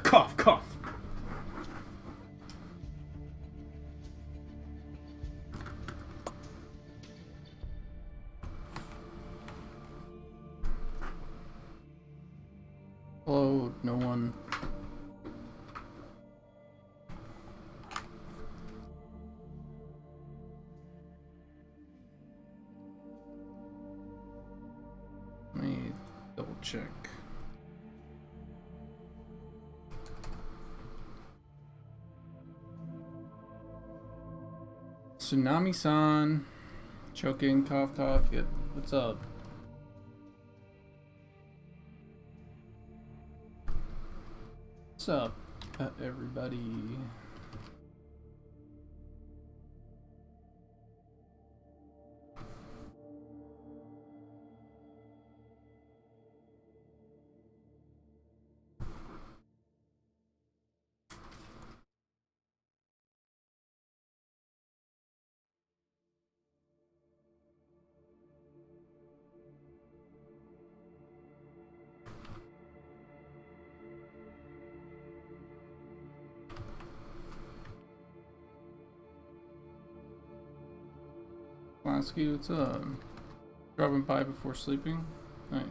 Cough, cough. Hello, no one. Let me double check. Tsunami-san. Choking, cough, cough. Yeah, what's up? What's up, everybody? Lasky, what's up? Dropping by before sleeping? Nice.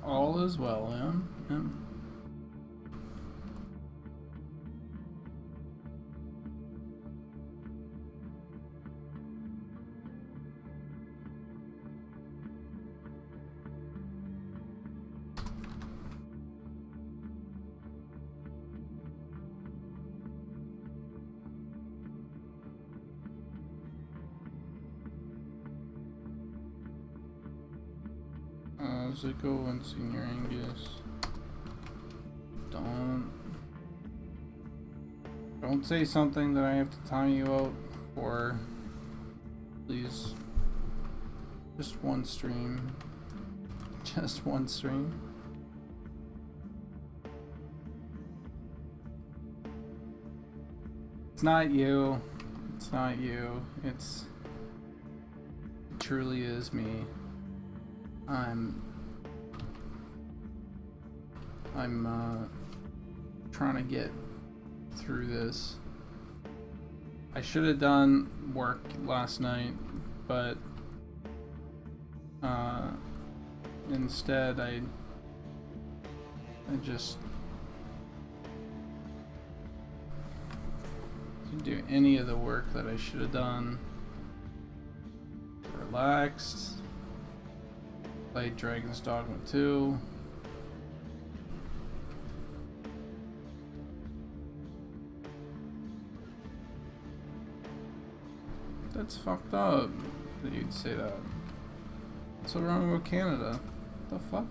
All is well, yeah. How's it going, Senior Angus? Don't say something that I have to time you out for. Please. Just one stream. Just one stream. It's not you. It's not you. It truly is me. I'm trying to get through this. I should have done work last night, but instead I just didn't do any of the work that I should have done. Relaxed. Played Dragon's Dogma 2. That's fucked up that you'd say that. What's so wrong with Canada? What the fuck?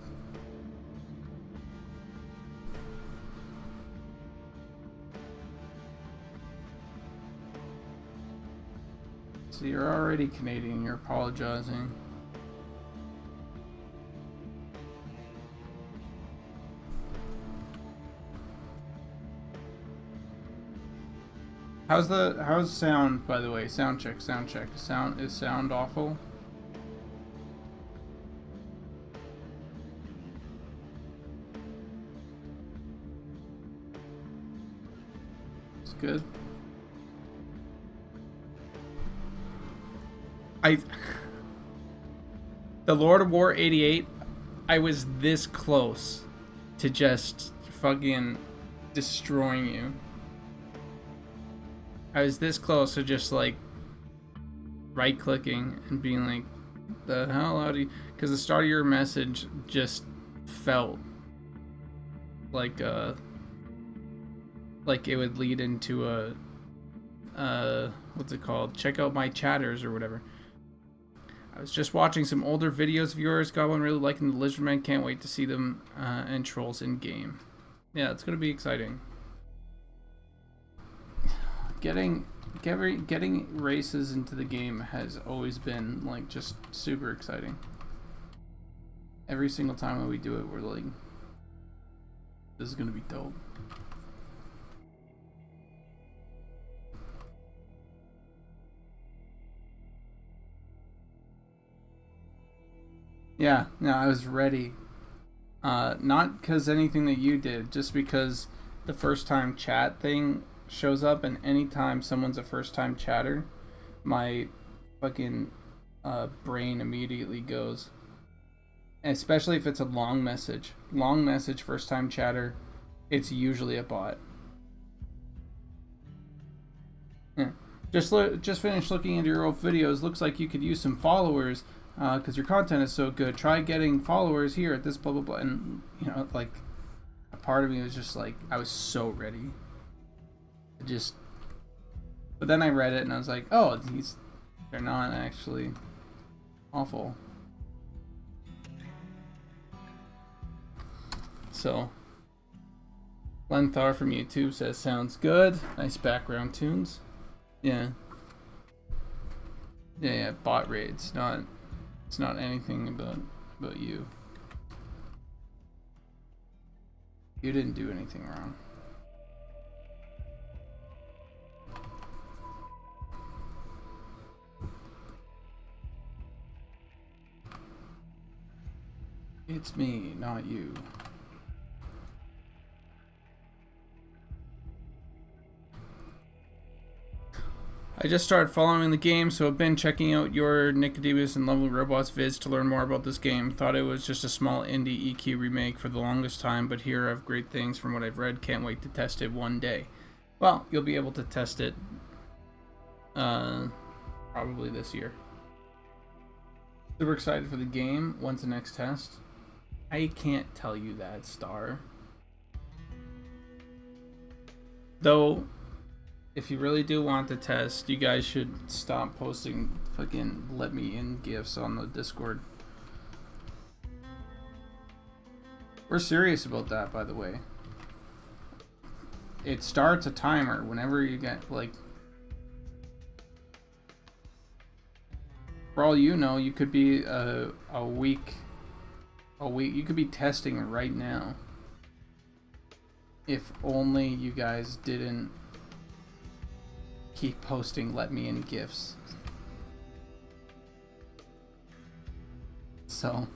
So you're already Canadian, you're apologizing. How's sound, by the way? Sound check, sound check. Is sound awful? It's good. The Lord of War 88, I was this close to just fucking destroying you. I was this close to just like right clicking and being like, the hell out of you? Because the start of your message just felt like it would lead into a what's it called? Check out my chatters or whatever. I was just watching some older videos of yours. Got one really liking the Lizardmen. Can't wait to see them and trolls in game. Yeah, it's gonna be exciting. Getting races into the game has always been like just super exciting. Every single time when we do it, we're like, this is gonna be dope. Yeah, no, I was ready. Not because anything that you did, just because the first time chat thing shows up, and anytime someone's a first time chatter, my fucking brain immediately goes. Especially if it's a long message. Long message, first time chatter, it's usually a bot. Yeah. Just finished looking into your old videos. Looks like you could use some followers because your content is so good. Try getting followers here at this blah blah blah. And you know, like, a part of me was just like, I was so ready. Just, but then I read it and I was like, oh, they're not actually awful. So, Lenthar from YouTube says, sounds good. Nice background tunes. Yeah. Yeah, bot raids. It's not anything about you. You didn't do anything wrong. It's me, not you. I just started following the game, so I've been checking out your Nicodemus and Lovely Robots vids to learn more about this game. Thought it was just a small indie EQ remake for the longest time, but here I've great things from what I've read. Can't wait to test it one day. Well, you'll be able to test it probably this year. Super excited for the game. When's the next test? I can't tell you that, Star. Though, if you really do want the test, you guys should stop posting fucking let me in gifs on the Discord. We're serious about that, by the way. It starts a timer whenever you get, like, for all you know, you could be a week, you could be testing right now. If only you guys didn't keep posting let me in gifs. So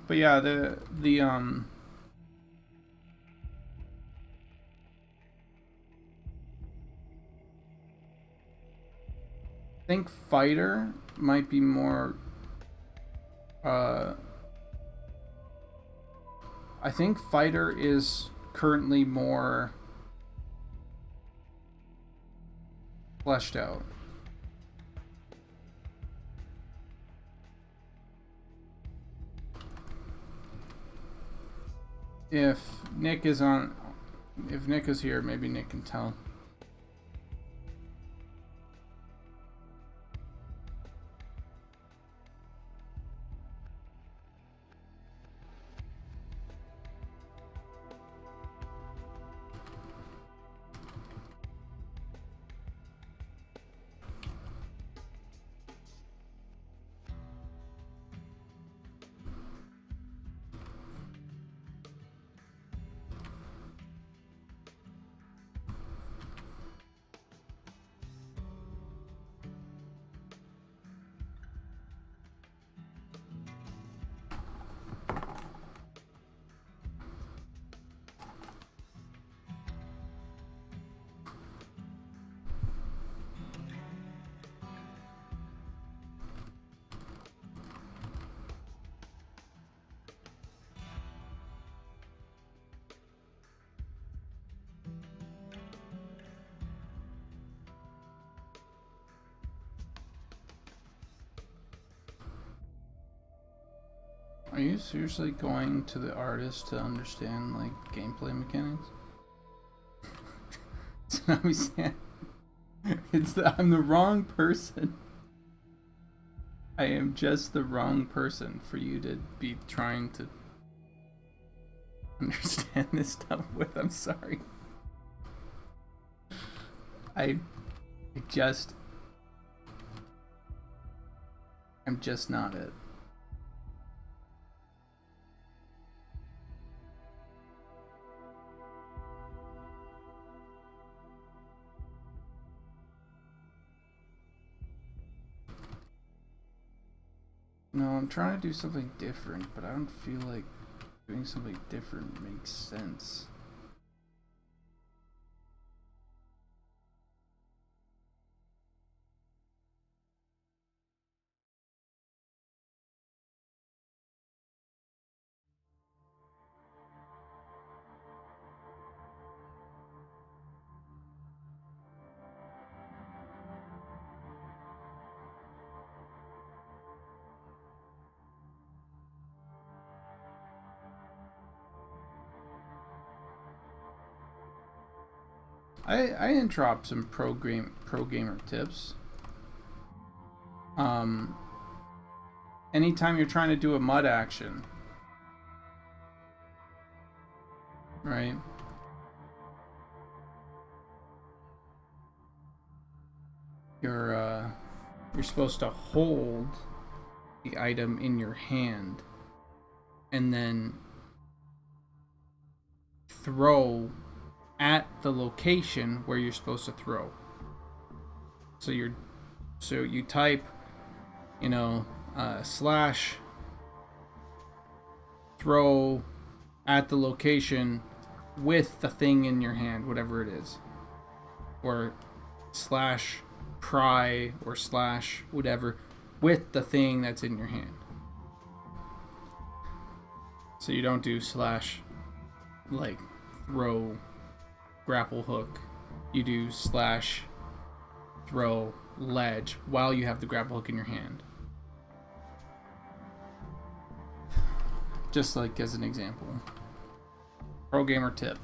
but yeah, the I think fighter might be more I think fighter is currently more fleshed out. If Nick is here, maybe Nick can tell. Are you seriously going to the artist to understand, like, gameplay mechanics? doesn't understand. I'm the wrong person. I am just the wrong person for you to be trying to understand this stuff with. I'm sorry. I'm just not it. No, I'm trying to do something different, but I don't feel like doing something different makes sense. I didn't drop some pro gamer tips. Anytime you're trying to do a mud action, right? You're supposed to hold the item in your hand and then throw at the location where you're supposed to throw. So you type, slash throw at the location with the thing in your hand, whatever it is, or slash pry or slash whatever with the thing that's in your hand. So you don't do slash like throw grapple hook. You do slash throw ledge while you have the grapple hook in your hand. Just like as an example. Pro gamer tip.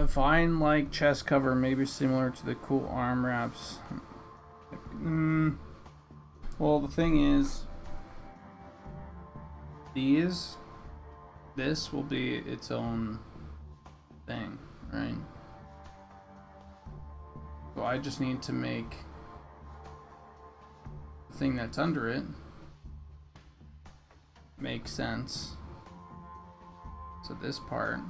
Vine like chest cover, maybe similar to the cool arm wraps. Well, the thing is, this will be its own thing, right? So I just need to make the thing that's under it make sense. So this part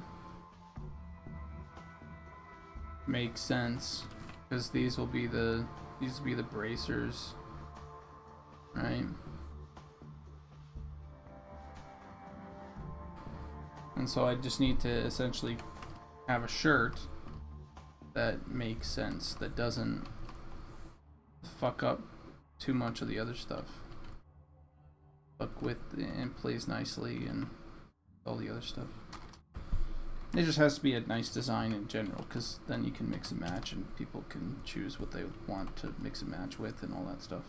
makes sense because these will be the bracers, right? And so I just need to essentially have a shirt that makes sense, that doesn't fuck up too much of the other stuff, but with and plays nicely and all the other stuff. It just has to be a nice design in general, because then you can mix and match and people can choose what they want to mix and match with and all that stuff.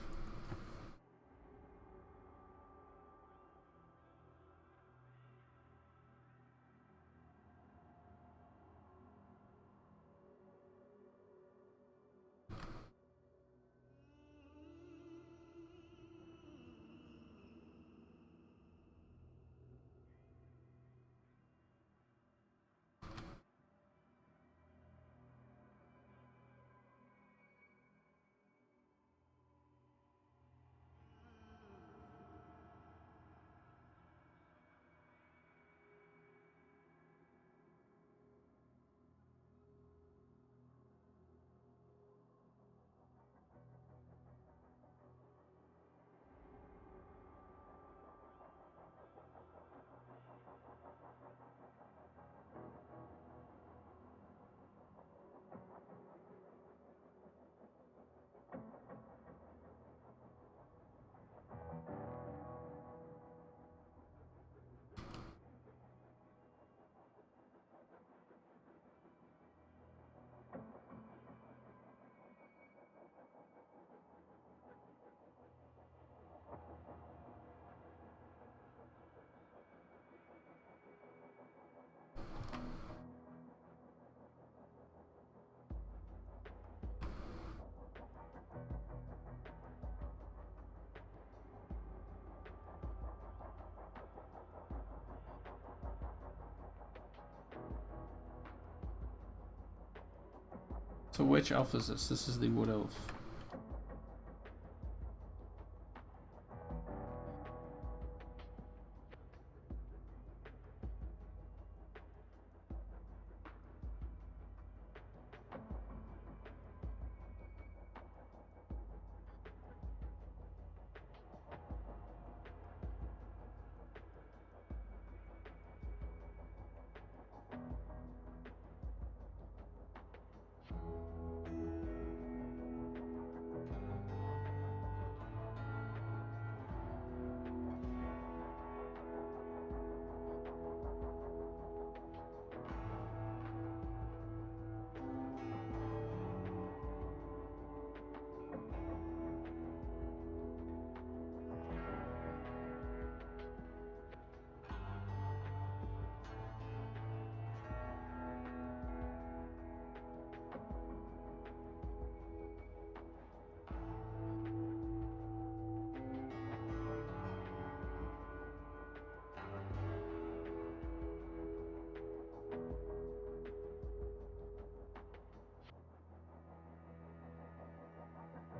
So which elf is this? This is the Woodelf.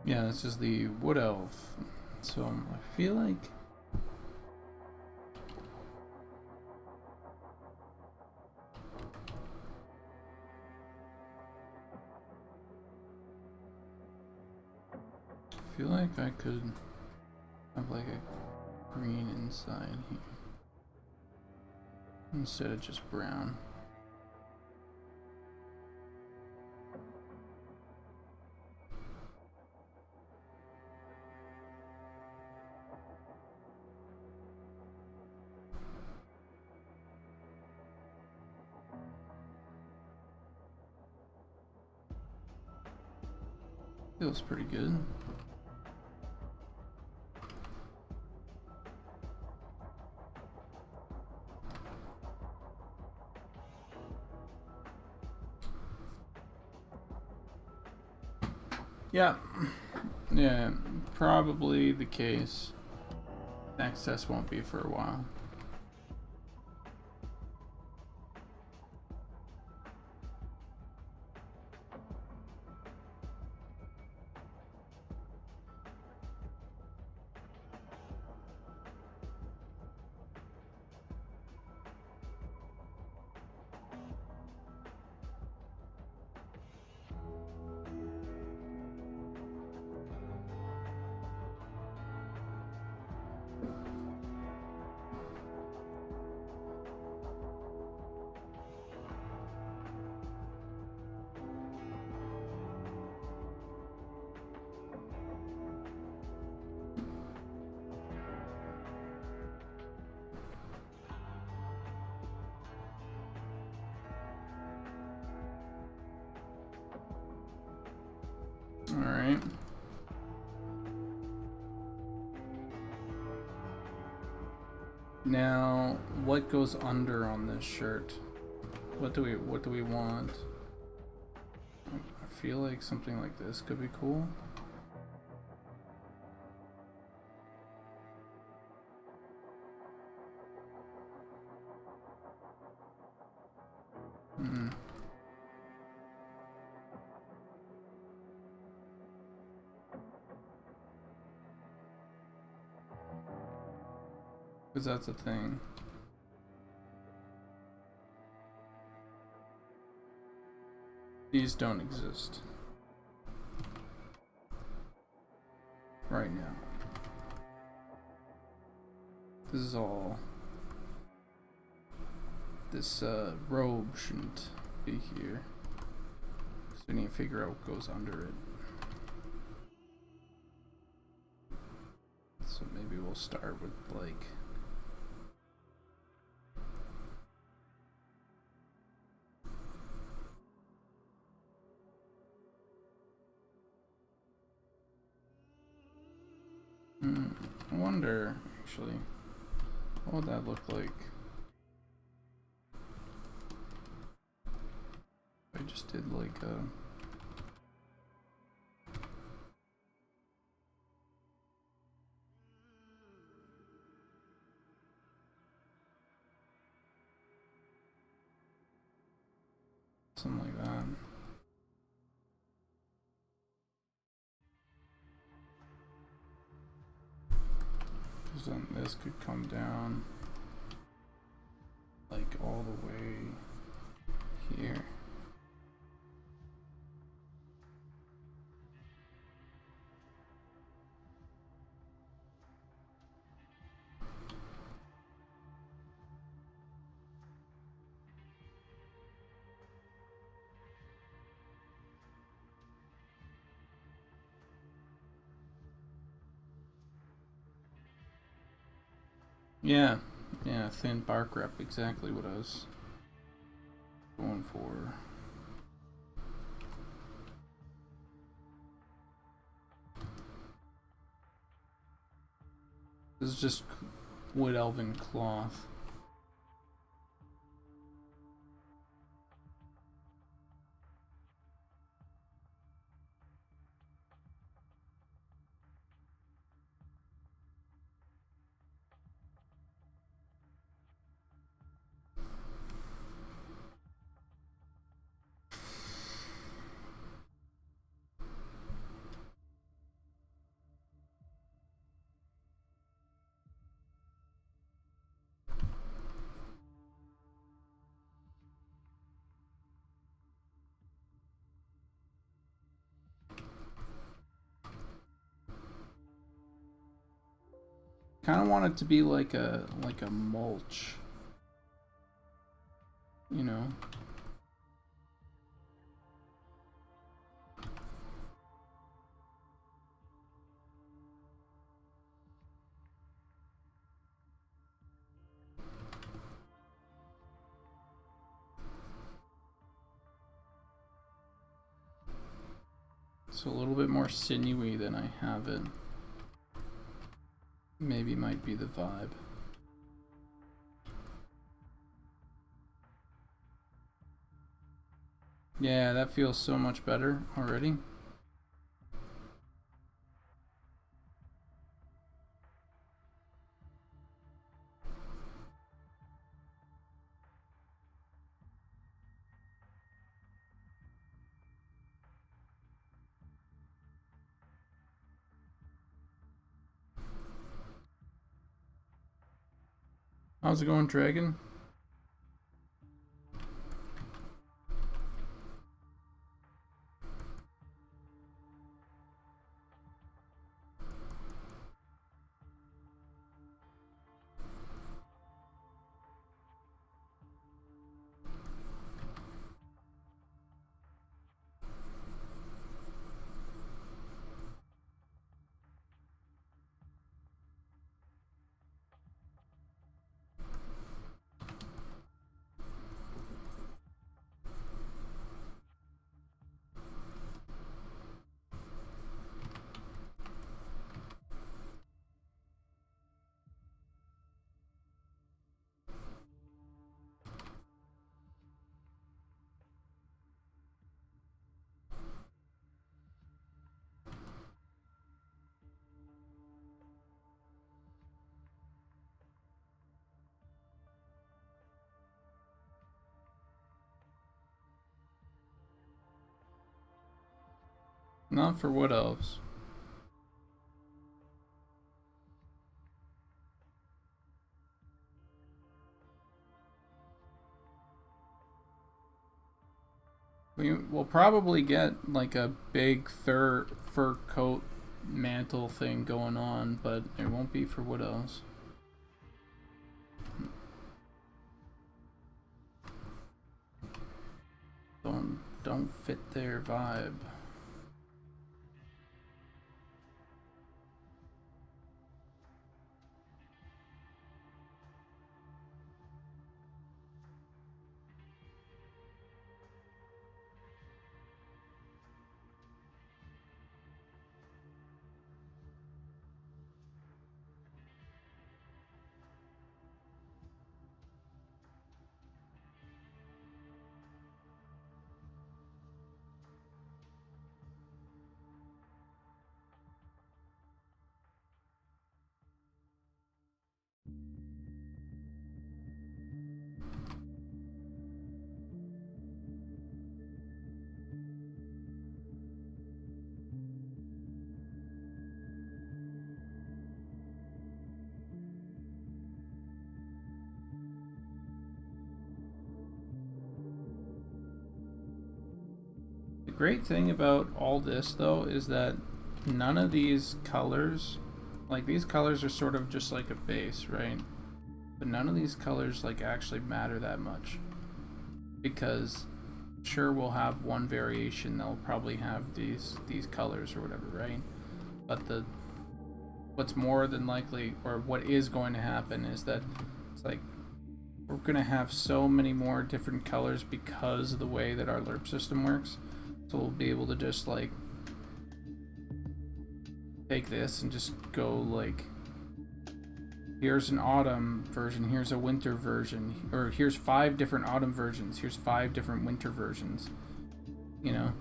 Yeah, this is the Woodelf. So I feel like I could have like a green inside here instead of just brown. Feels pretty good. Yeah. Yeah, probably the case. Next test won't be for a while. Alright. Now, what goes under on this shirt? What do we want? I feel like something like this could be cool. Because that's a thing. These don't exist right now. This is all. This robe shouldn't be here. So we need to figure out what goes under it. So maybe we'll start with like. I wonder, actually, what would that look like? If I just did like a... something like that. So this could come down like all the way here. Yeah, yeah, thin bark rep, exactly what I was going for. This is just wood elven cloth. Kind of want it to be like a mulch, you know. So a little bit more sinewy than I have it. Maybe might be the vibe. Yeah, that feels so much better already. How's it going, Dragon? Not for wood elves. We'll probably get like a big fur coat mantle thing going on, but it won't be for wood elves. Don't fit their vibe. great thing about all this, though, is that none of these colors, like these colors are sort of just like a base, right? But none of these colors like actually matter that much, because sure, we'll have one variation that'll probably have these colors or whatever, right? But what's more than likely, or what is going to happen, is that it's like we're gonna have so many more different colors because of the way that our lerp system works. So we'll be able to just like take this and just go like, here's an autumn version, here's a winter version, or here's 5 different autumn versions, here's 5 different winter versions, you know?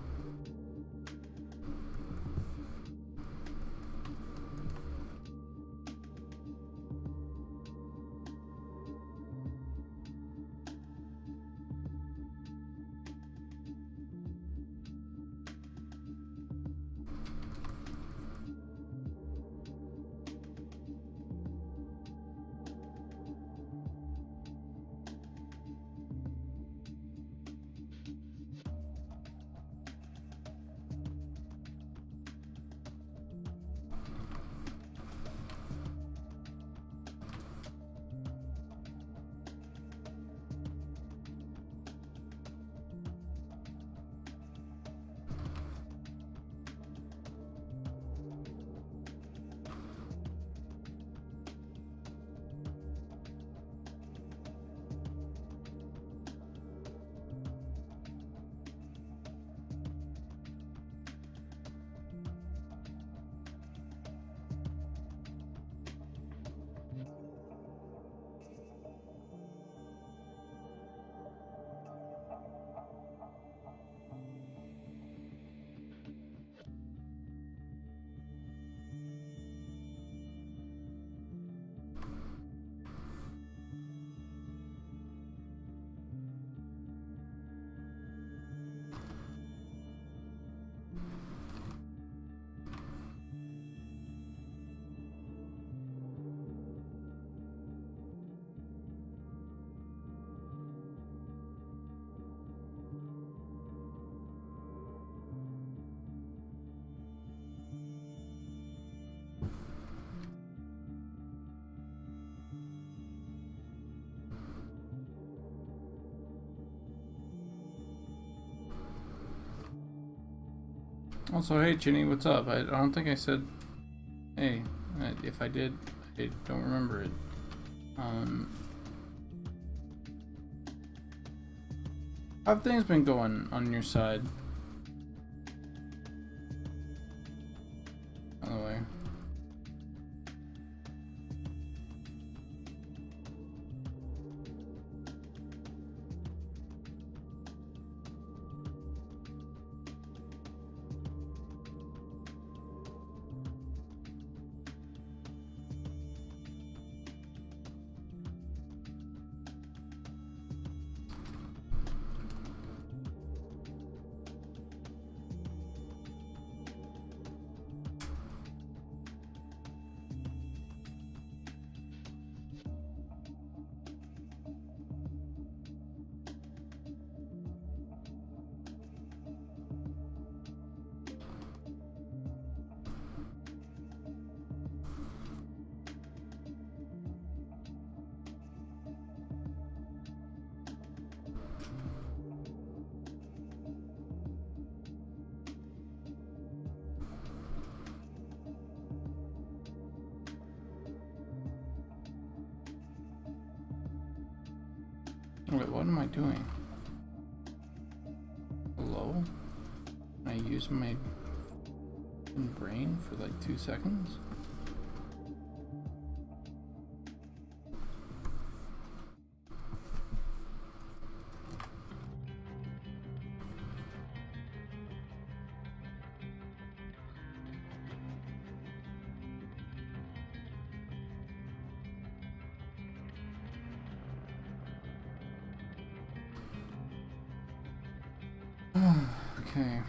Also, hey Ginny, what's up? I don't think I said hey. If I did, I don't remember it. How have things been going on your side? By the way. Wait, what am I doing? Hello? Can I use my brain for like 2 seconds? Okay.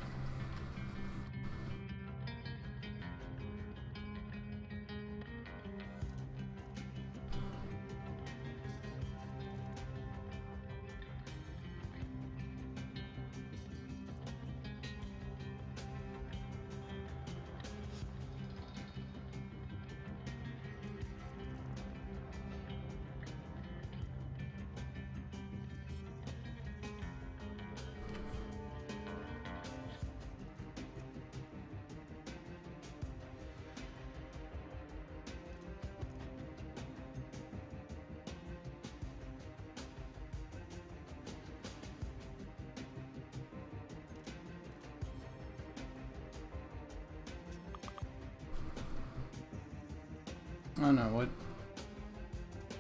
I don't know what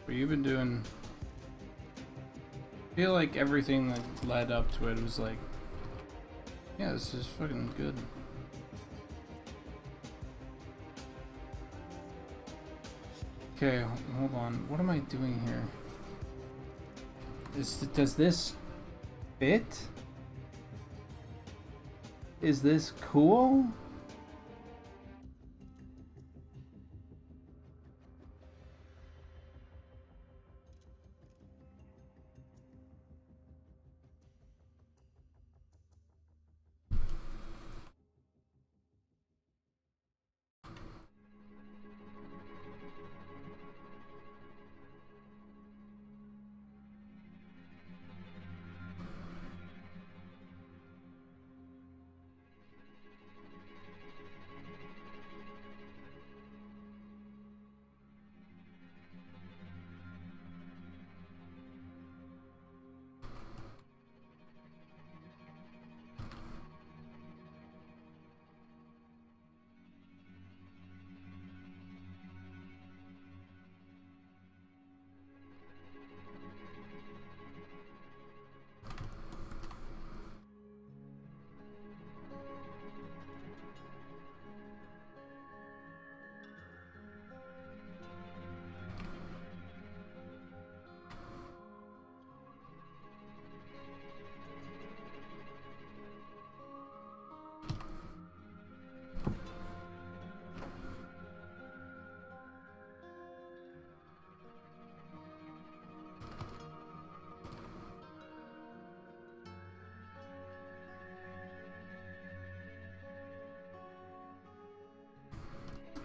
you've been doing. I feel like everything that led up to it was like, yeah, this is fucking good. Okay, hold on. What am I doing here? Does this fit? Is this cool?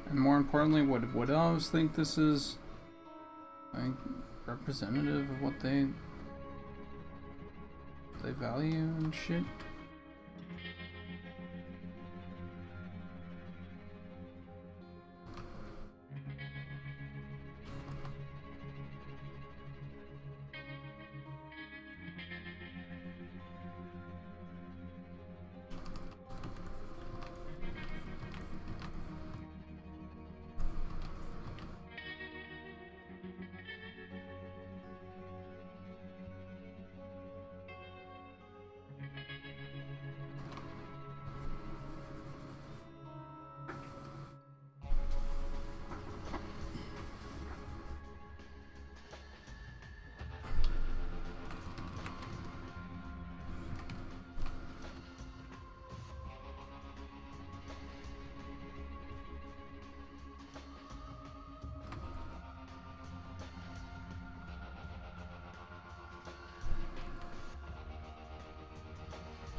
And more importantly, would Woodelf think this is like representative of what they value and shit?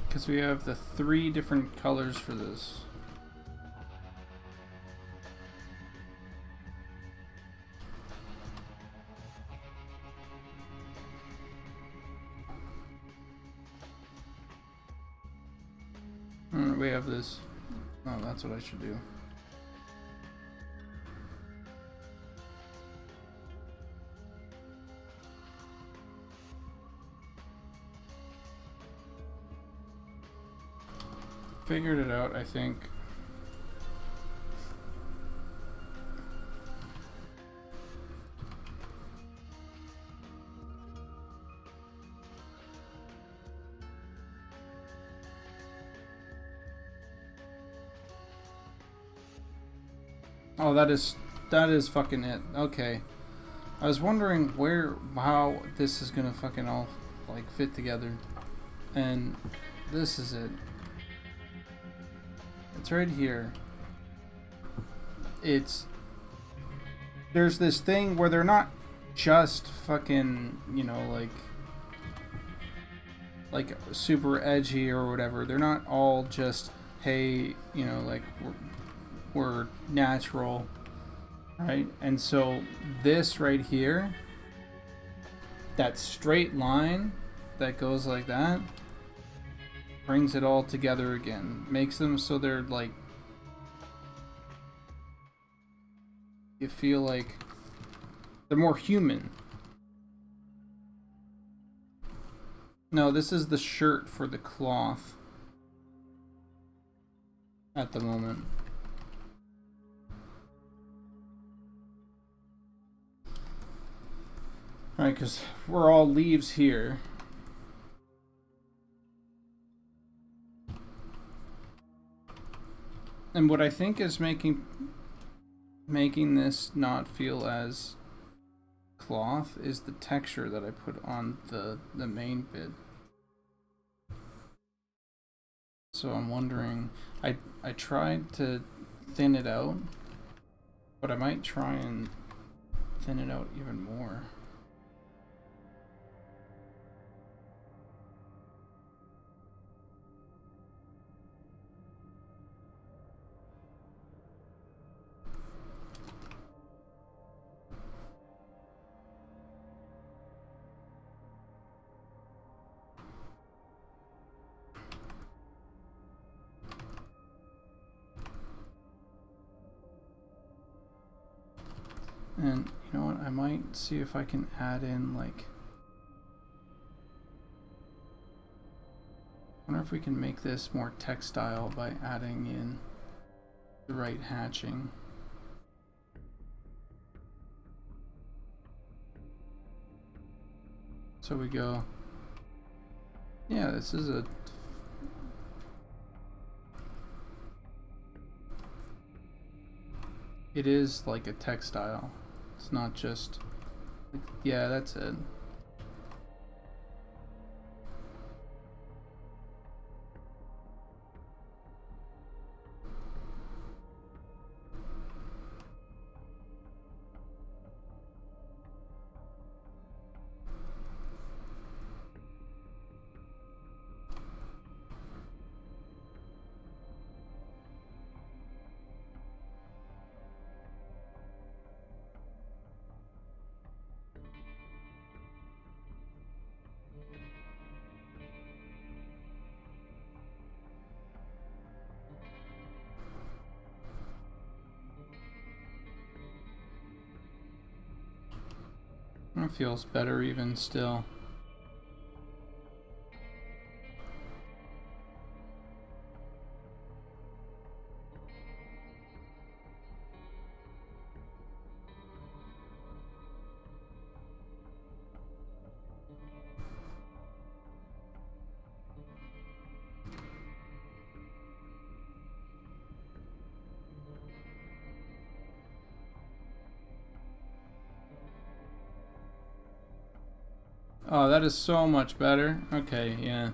Because we have the 3 different colors for this. We have this. Oh, that's what I should do. Figured it out, I think. Oh, that is fucking it. Okay. I was wondering how this is gonna fucking all like fit together. And this is it. It's right here. There's this thing where they're not just fucking, you know, like super edgy or whatever. They're not all just, hey, you know, like we're natural, right? And so this right here, that straight line that goes like that, brings it all together again. Makes them so they're like, you feel like they're more human. No, this is the shirt for the cloth at the moment. Right, because we're all leaves here. And what I think is making this not feel as cloth is the texture that I put on the main bit. So I'm wondering, I tried to thin it out, but I might try and thin it out even more. And you know what, I might see if I can add in like, I wonder if we can make this more textile by adding in the right hatching. So we go, yeah, this is a it is like a textile. It's not just, yeah, that's it. It feels better even still. Oh, that is so much better. Okay, yeah.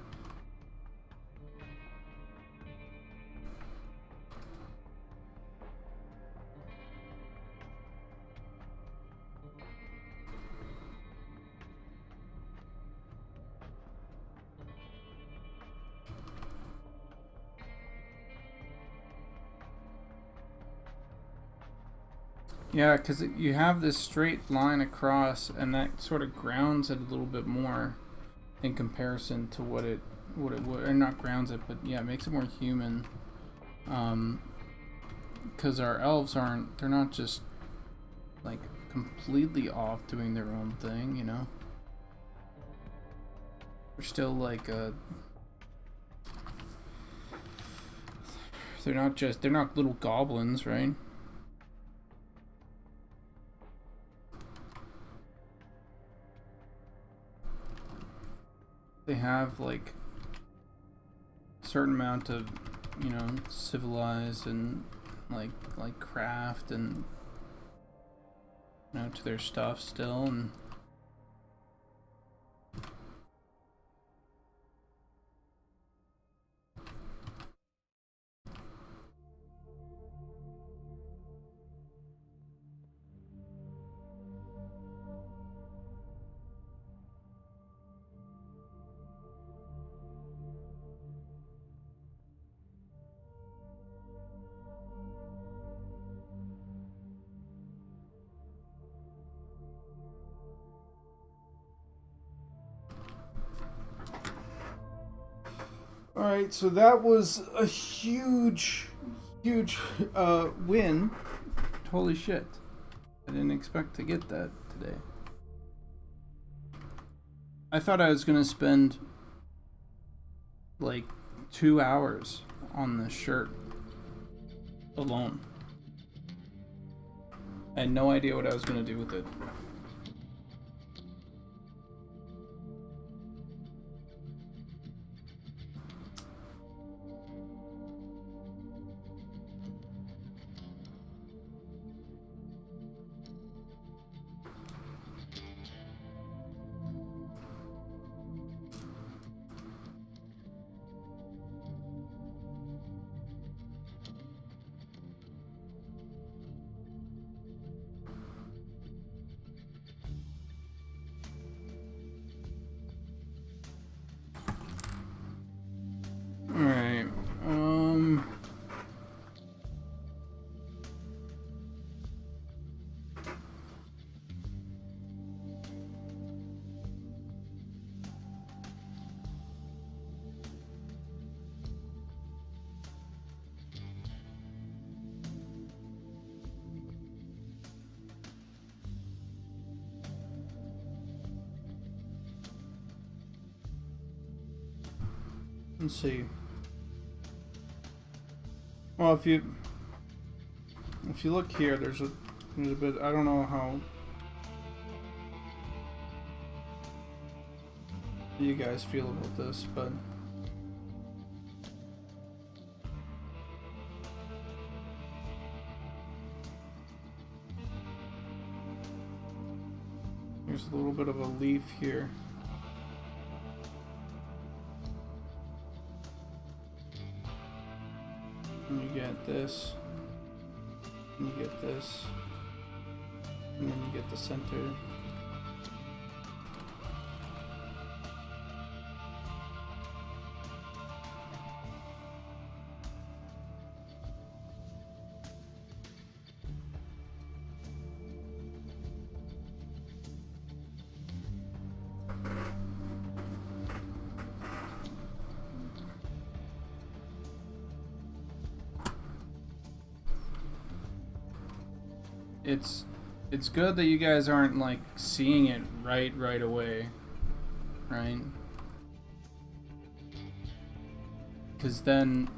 Yeah, because you have this straight line across, and that sort of grounds it a little bit more in comparison to what it would, or not grounds it, but yeah, it makes it more human. Because our elves aren't, they're not just like completely off doing their own thing, you know? They're still like they're not little goblins, right? They have like a certain amount of, you know, civilized and like craft and, you know, to their stuff still. And alright, so that was a huge win. Holy shit. I didn't expect to get that today. I thought I was gonna spend like 2 hours on this shirt alone. I had no idea what I was gonna do with it. Let's see. Well, if you look here, there's a bit. I don't know how you guys feel about this, but there's a little bit of a leaf here. And you get this, and you get this, and then you get the center. It's good that you guys aren't like seeing it right away, right? Because then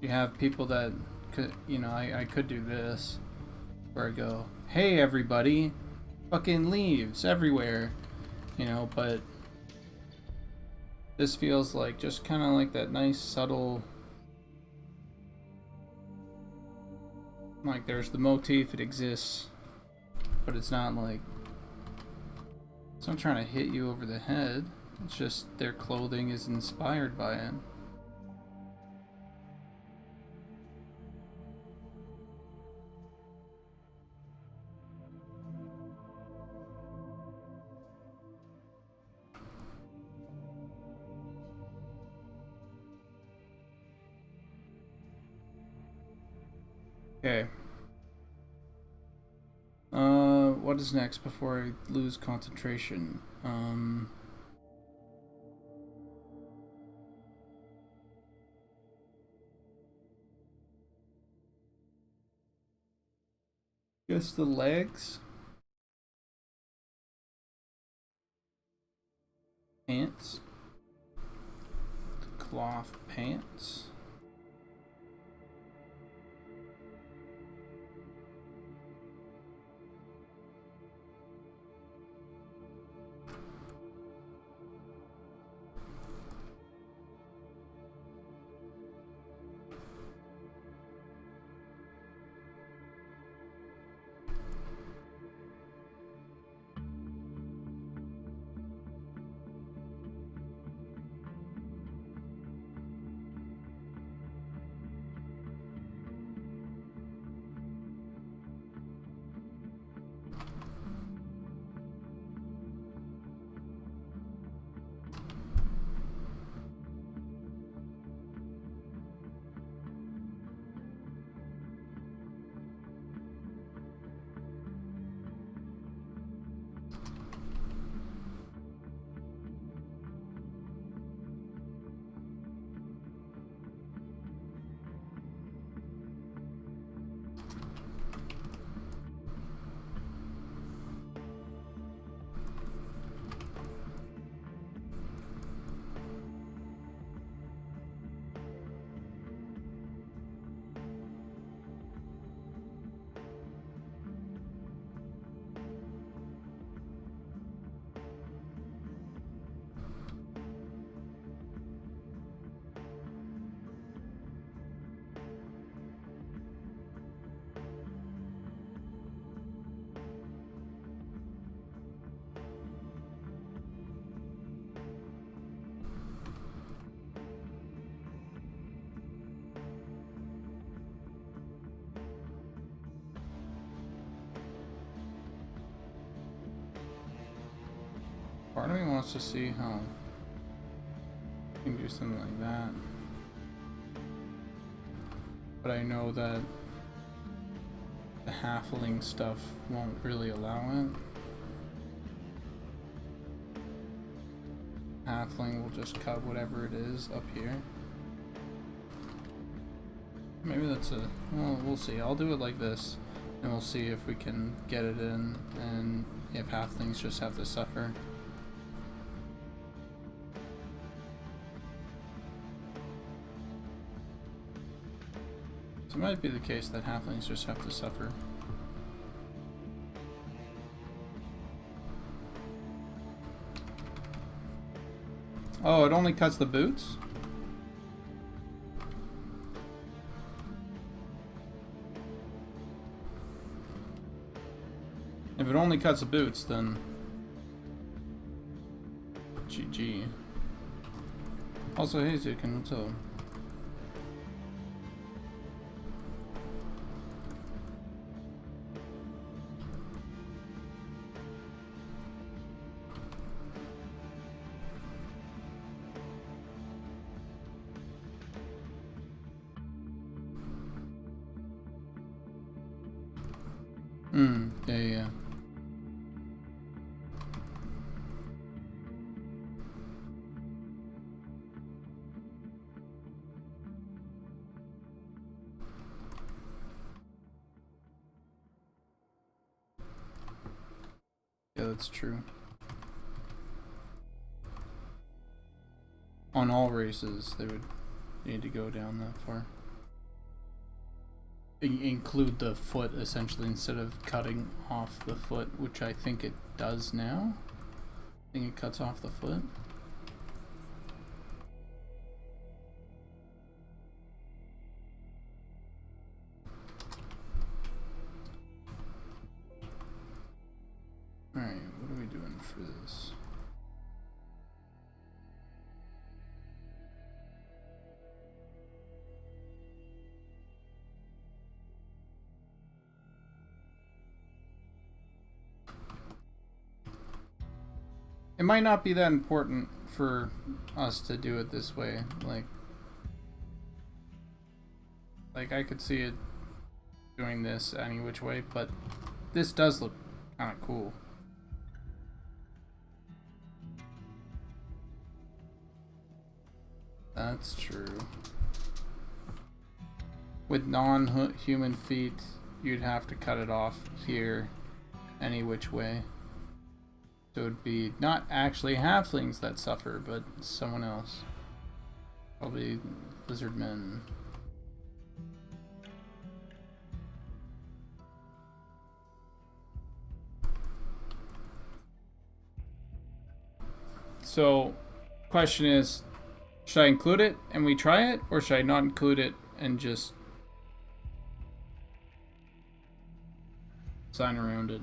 you have people that could, you know, I could do this where I go, hey everybody, fucking leaves everywhere, you know, but this feels like just kind of like that nice subtle, like there's the motif, it exists, but it's not like, it's not trying to hit you over the head, it's just their clothing is inspired by it. Okay. What is next before I lose concentration? Guess the legs. Pants. The cloth pants. Part of me wants to see how you can do something like that, but I know that the halfling stuff won't really allow it. Halfling will just cut whatever it is up here. Maybe that's a, well, we'll see. I'll do it like this, and we'll see if we can get it in, and if halflings just have to suffer. It might be the case that halflings just have to suffer. Oh, it only cuts the boots? If it only cuts the boots, then GG. Also, hey Zukin, what's up? Yeah. Yeah, that's true. On all races, they would need to go down that far. Include the foot, essentially, instead of cutting off the foot, which I think it does now. I think it cuts off the foot. Alright, what are we doing for this? It might not be that important for us to do it this way. Like I could see it doing this any which way, but this does look kind of cool. That's true. With non-human feet, you'd have to cut it off here any which way. So it would be not actually halflings that suffer, but someone else. Probably lizard men. So, question is, should I include it and we try it, or should I not include it and just sign around it?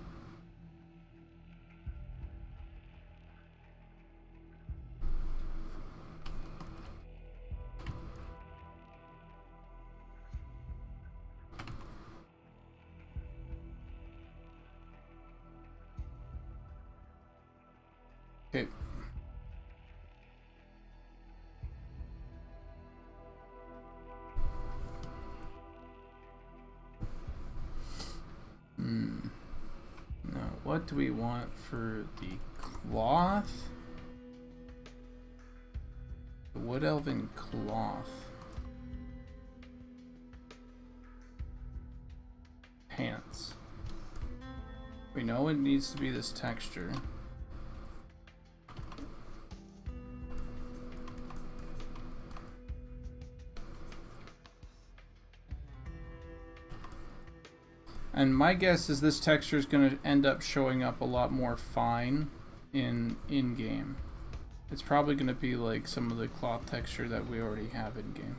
Okay. Now, what do we want for the cloth? The wood elven cloth. Pants. We know it needs to be this texture. And my guess is this texture is going to end up showing up a lot more fine in-game. It's probably going to be like some of the cloth texture that we already have in-game.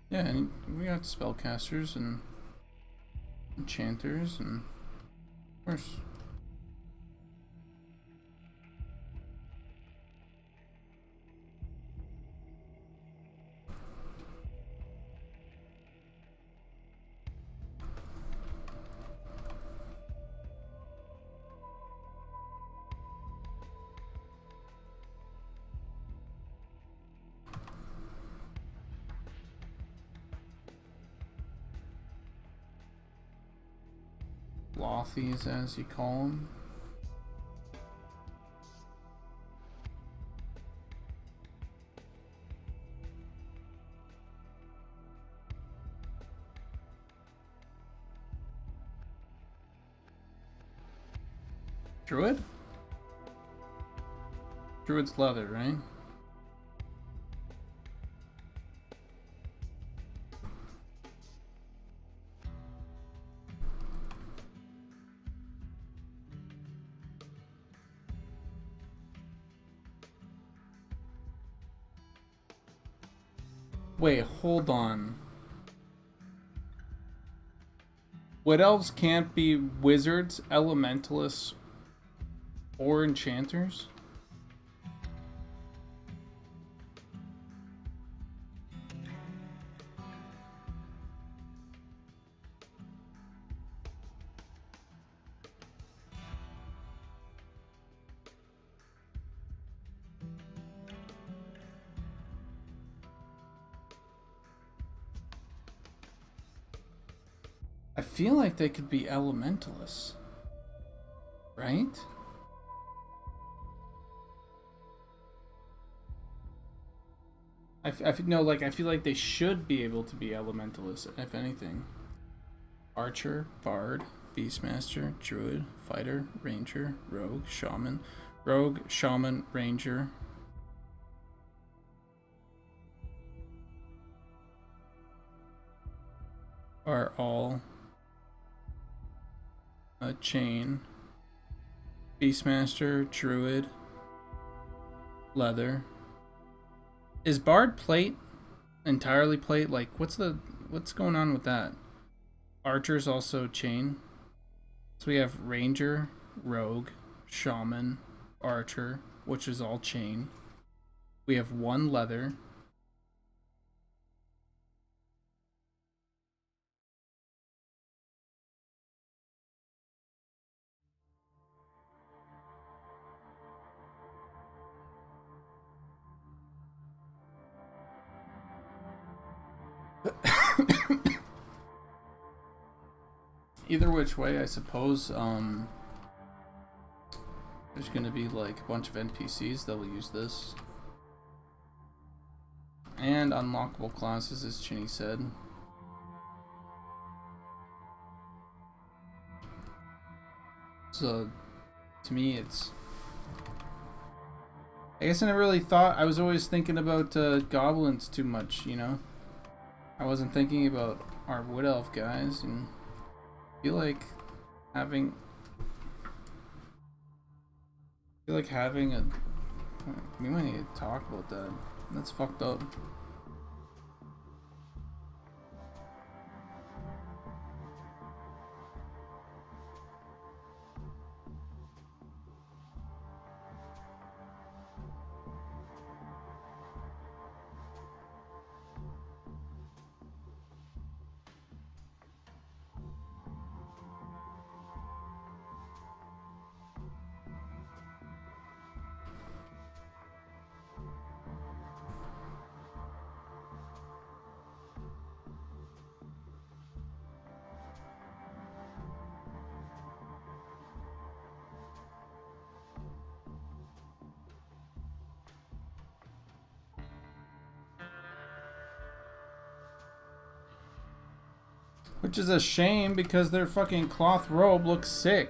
Yeah, and we got spellcasters and enchanters and of course. Lothies, as you call them. Druid? Druid's leather, right? Wait, hold on. Wood elves can't be wizards, elementalists, or enchanters? I feel like they could be elementalists, right? No, like I feel like they should be able to be elementalists, if anything. Archer, bard, beastmaster, druid, fighter, ranger, rogue, shaman, ranger. Are all a chain. Beastmaster, druid, leather. Is bard plate entirely plate? Like what's going on with that? Archer's also chain. So we have ranger, rogue, shaman, archer, which is all chain. We have one leather. Either which way, I suppose, there's gonna be like a bunch of NPCs that will use this. And unlockable classes, as Chinny said. So, to me, it's... I guess I never really thought... I was always thinking about goblins too much, you know? I wasn't thinking about our wood elf guys, and I feel like having a... We might need to talk about that. That's fucked up. Which is a shame because their fucking cloth robe looks sick.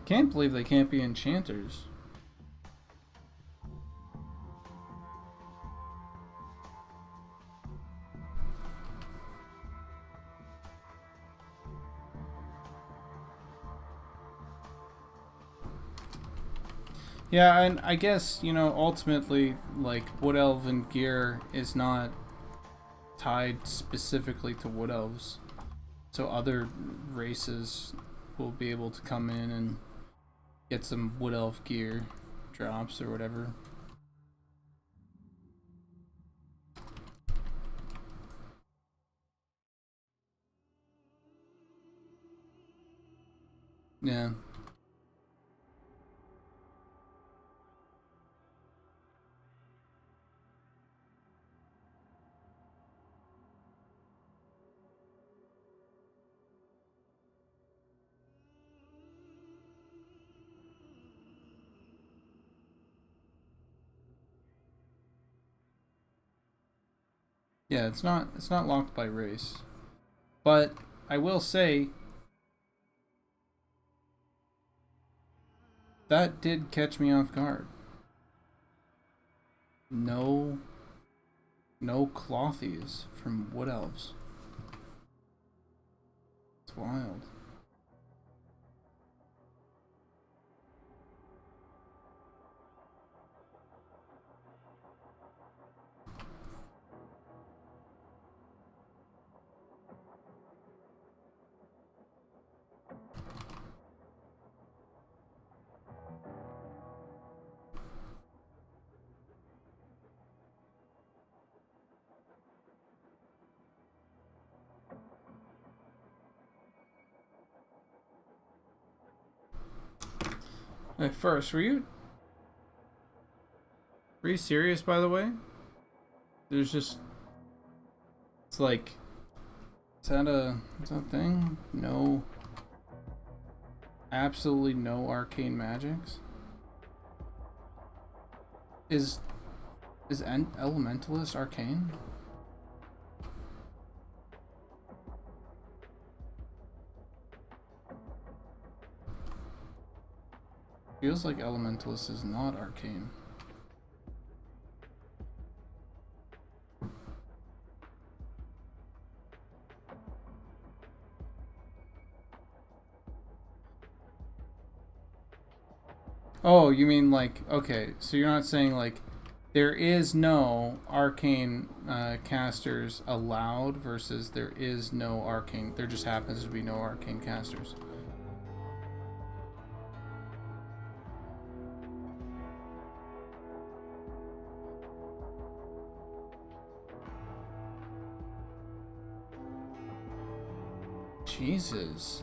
Can't believe they can't be enchanters. Yeah, and I guess, you know, ultimately, like, Wood Elven gear is not tied specifically to Wood Elves. So other races will be able to come in and get some Wood Elf gear drops or whatever. Yeah. Yeah, it's not locked by race. But I will say that did catch me off guard. No clothies from Wood Elves. It's wild. Hey, first, were you serious, by the way? There's just, it's like, is that a thing? No, absolutely no arcane magics. Is Elementalist arcane? Feels like Elementalist is not arcane. Oh, you mean like, okay, so you're not saying like there is no arcane casters allowed versus there is no arcane, there just happens to be no arcane casters. Jesus.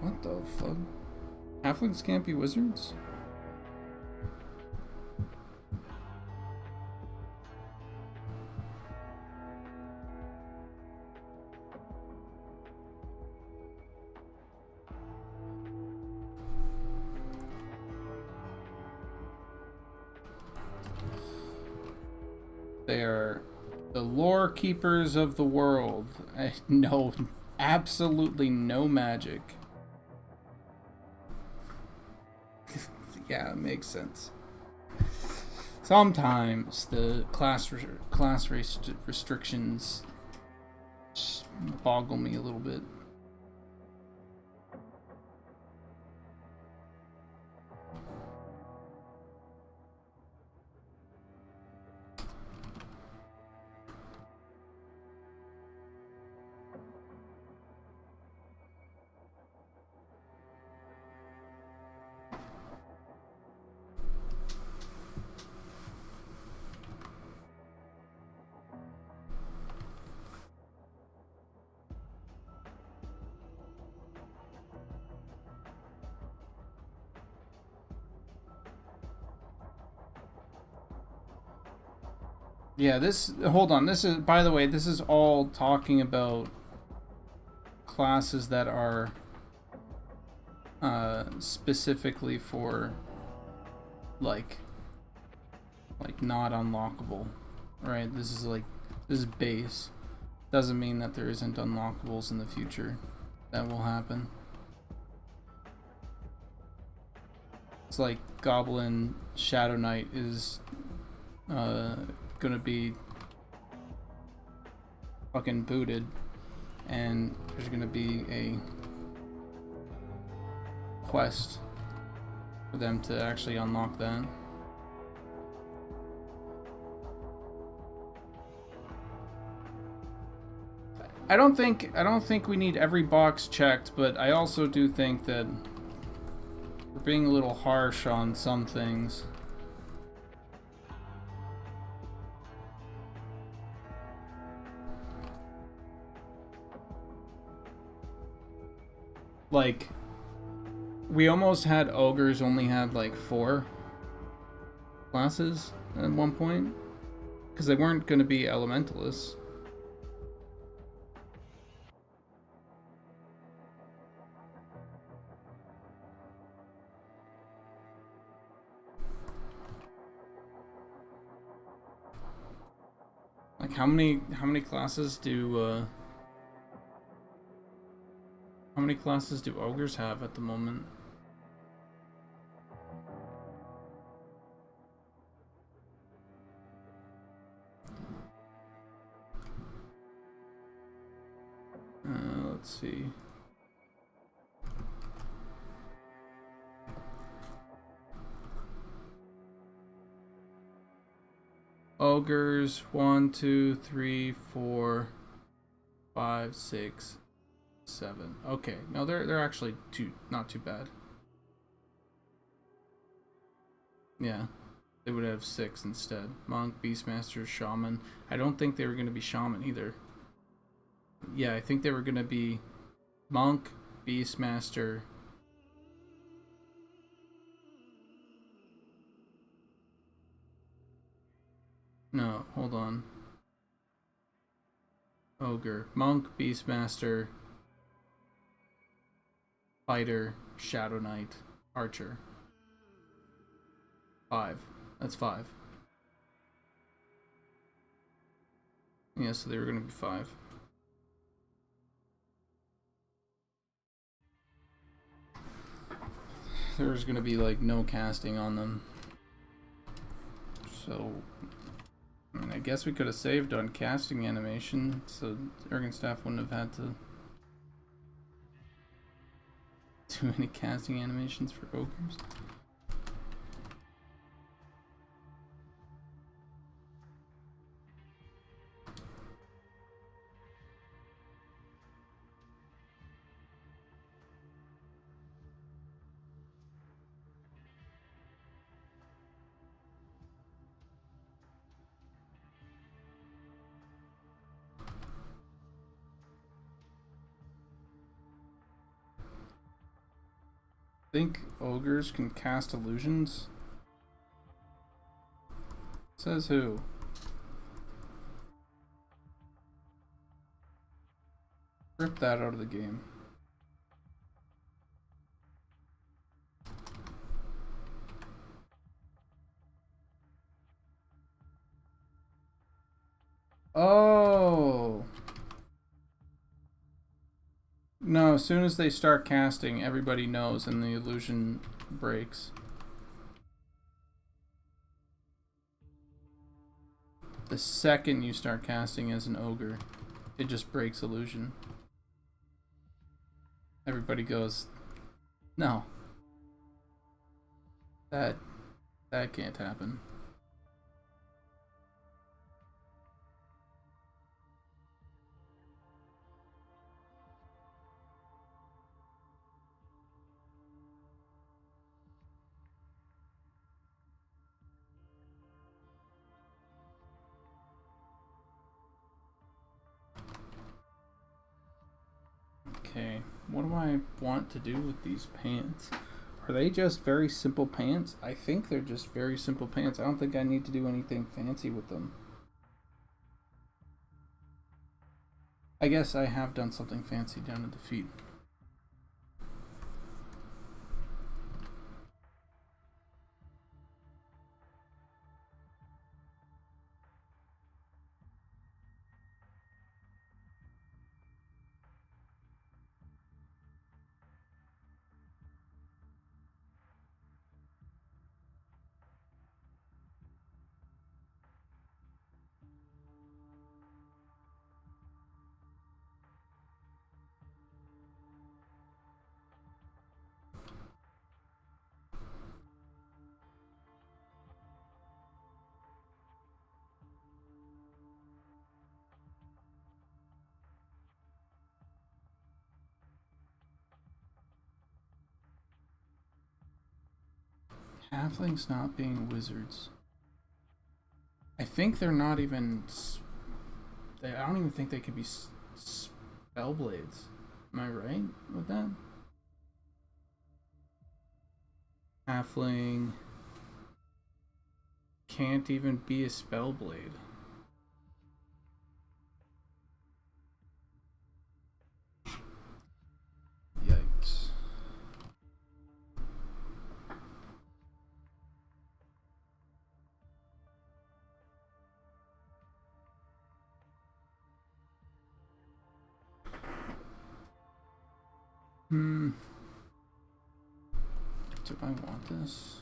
What the fuck? Halflings can't be wizards? They are the lore keepers of the world. No, absolutely no magic. Yeah, it makes sense. Sometimes the class restrictions boggle me a little bit. Yeah, this, hold on, this is, by the way, this is all talking about classes that are specifically for like not unlockable, right? This is base. Doesn't mean that there isn't unlockables in the future that will happen. It's like Goblin Shadow Knight is gonna be fucking booted, and there's gonna be a quest for them to actually unlock that. I don't think we need every box checked, but I also do think that we're being a little harsh on some things. Like, we almost had ogres only had like 4 classes at one point, because they weren't going to be elementalists. Like, how many classes do ogres have at the moment? Let's see. Ogres 1, 2, 3, 4, 5, 6, 7. Okay, no, they're actually not too bad. Yeah, they would have 6 instead. Monk, Beastmaster, Shaman. I don't think they were going to be Shaman either. Yeah, I think they were going to be Monk, Beastmaster. No, hold on. Ogre, Monk, Beastmaster, Fighter, Shadow Knight, Archer. 5. That's 5. Yeah, so they were going to be 5. There was going to be like no casting on them. So, I mean, I guess we could have saved on casting animation, so Ergen staff wouldn't have had to do any casting animations for ogres. Think ogres can cast illusions? Says who? Rip that out of the game. Oh! No, as soon as they start casting, everybody knows and the illusion breaks. The second you start casting as an ogre, it just breaks illusion. Everybody goes, no. That can't happen. Okay, what do I want to do with these pants? Are they just very simple pants? I think they're just very simple pants. I don't think I need to do anything fancy with them. I guess I have done something fancy down at the feet. Halflings not being wizards. I think they're not even... I don't even think they could be spellblades. Am I right with that? Halfling can't even be a spellblade. Yikes. Do I want this?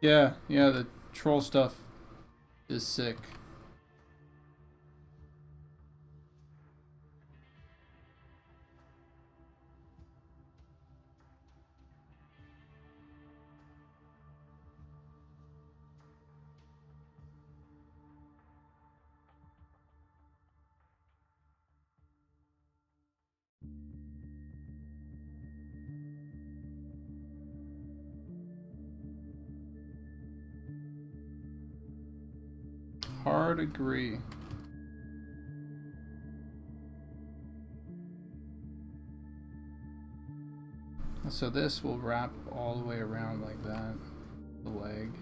Yeah, the troll stuff is sick. Hard agree. So this will wrap all the way around like that, the leg.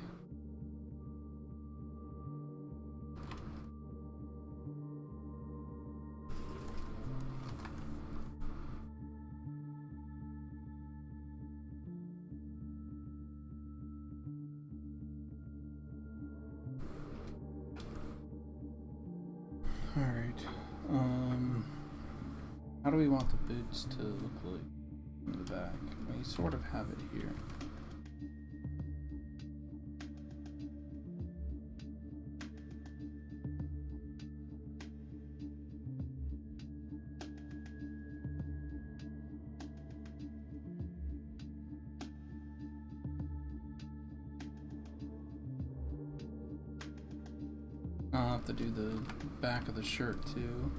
Alright, how do we want the boots to look like in the back? We sort of have it here. I'll have to do the back of the shirt too.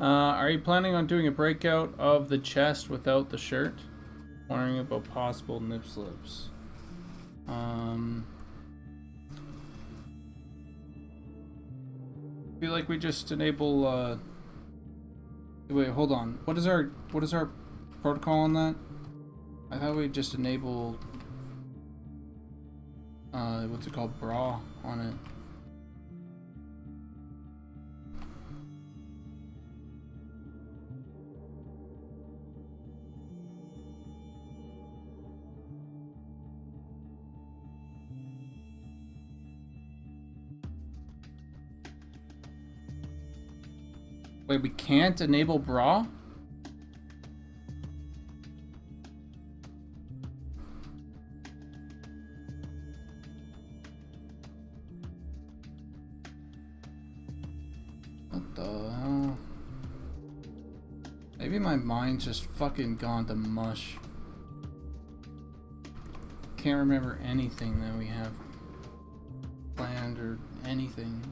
Are you planning on doing a breakout of the chest without the shirt? Wondering about possible nip slips. I feel like we just enable. Wait, hold on. What is our protocol on that? I thought we just enable. What's it called? Bra on it. Wait, we can't enable bra? What the hell? Maybe my mind's just fucking gone to mush. Can't remember anything that we have planned or anything.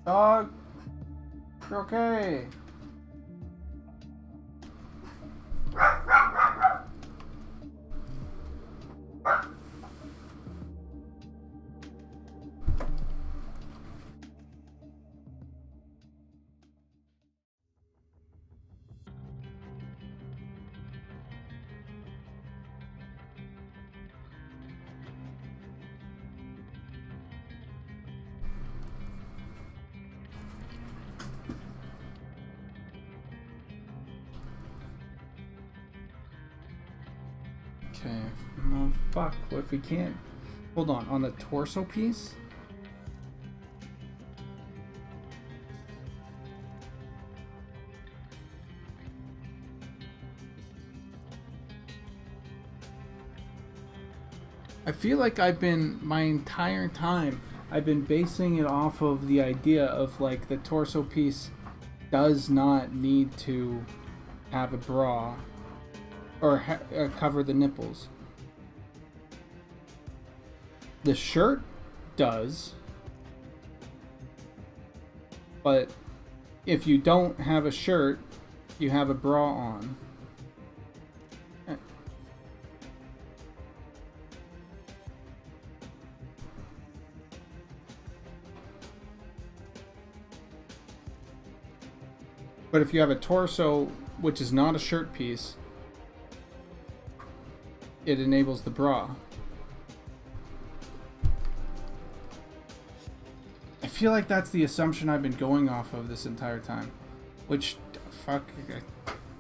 Dog, you're okay. Okay, well, fuck, what if we can't? Hold on the torso piece? I feel like my entire time, I've been basing it off of the idea of, like, the torso piece does not need to have a bra. Or cover the nipples. The shirt does. But if you don't have a shirt, you have a bra on. But if you have a torso, which is not a shirt piece, it enables the bra. I feel like that's the assumption I've been going off of this entire time. Which, fuck,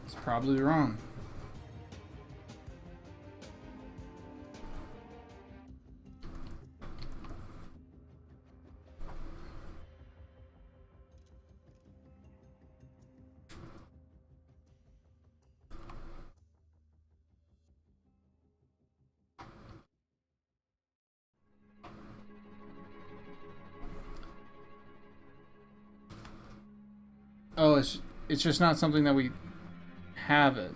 it's probably wrong. Oh, it's just not something that we have it.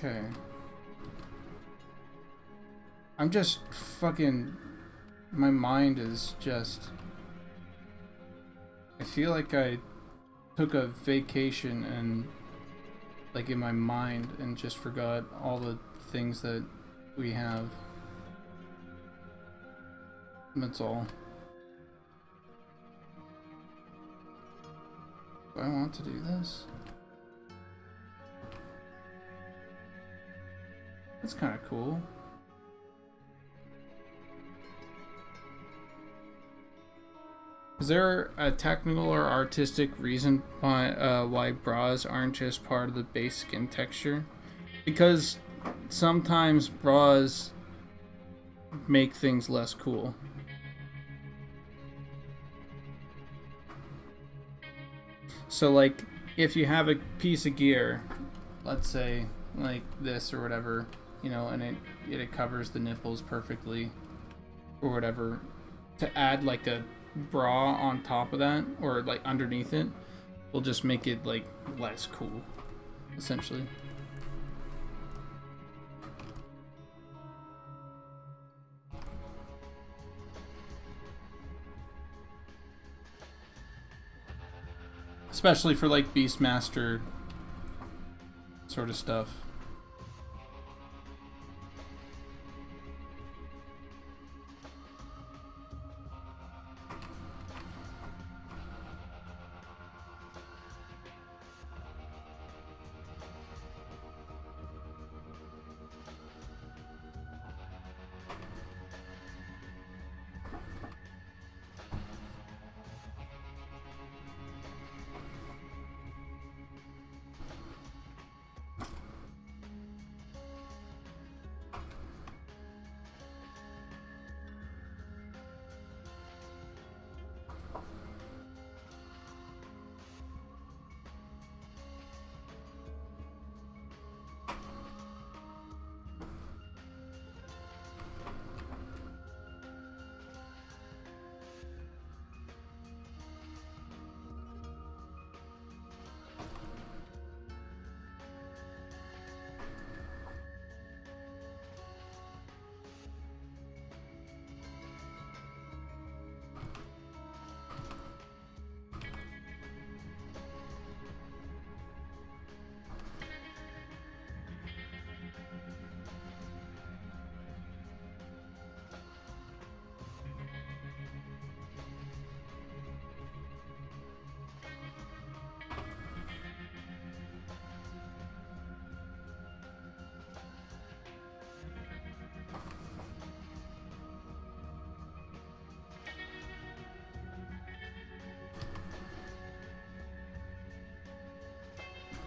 Okay. I'm just fucking... My mind is just... I feel like I took a vacation and... like in my mind and just forgot all the things that we have. That's all. Do I want to do this? That's kind of cool. Is there a technical or artistic reason why bras aren't just part of the base skin texture? Because sometimes bras make things less cool. So like if you have a piece of gear, let's say like this or whatever, you know, and it covers the nipples perfectly or whatever, to add like a bra on top of that or like underneath it will just make it like less cool, essentially. Especially for like Beastmaster sort of stuff.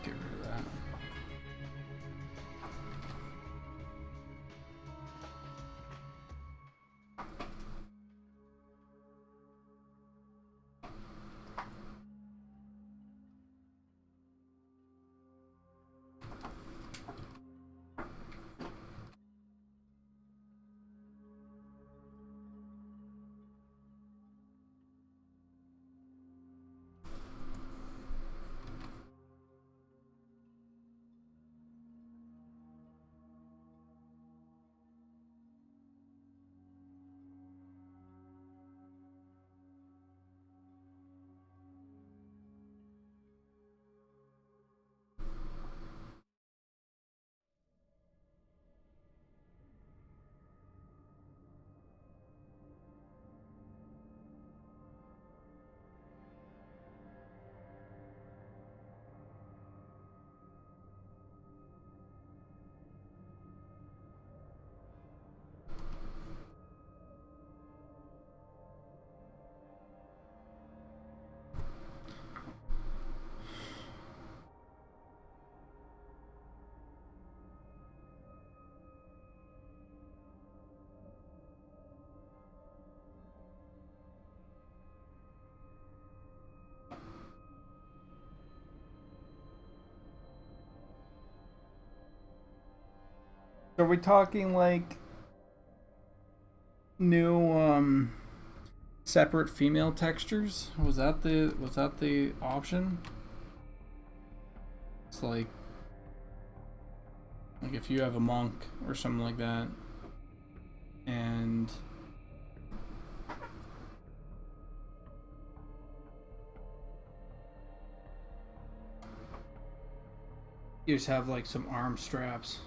Get rid of that. Are we talking like new separate female textures? Was that the option? It's like if you have a monk or something like that and you just have like some arm straps.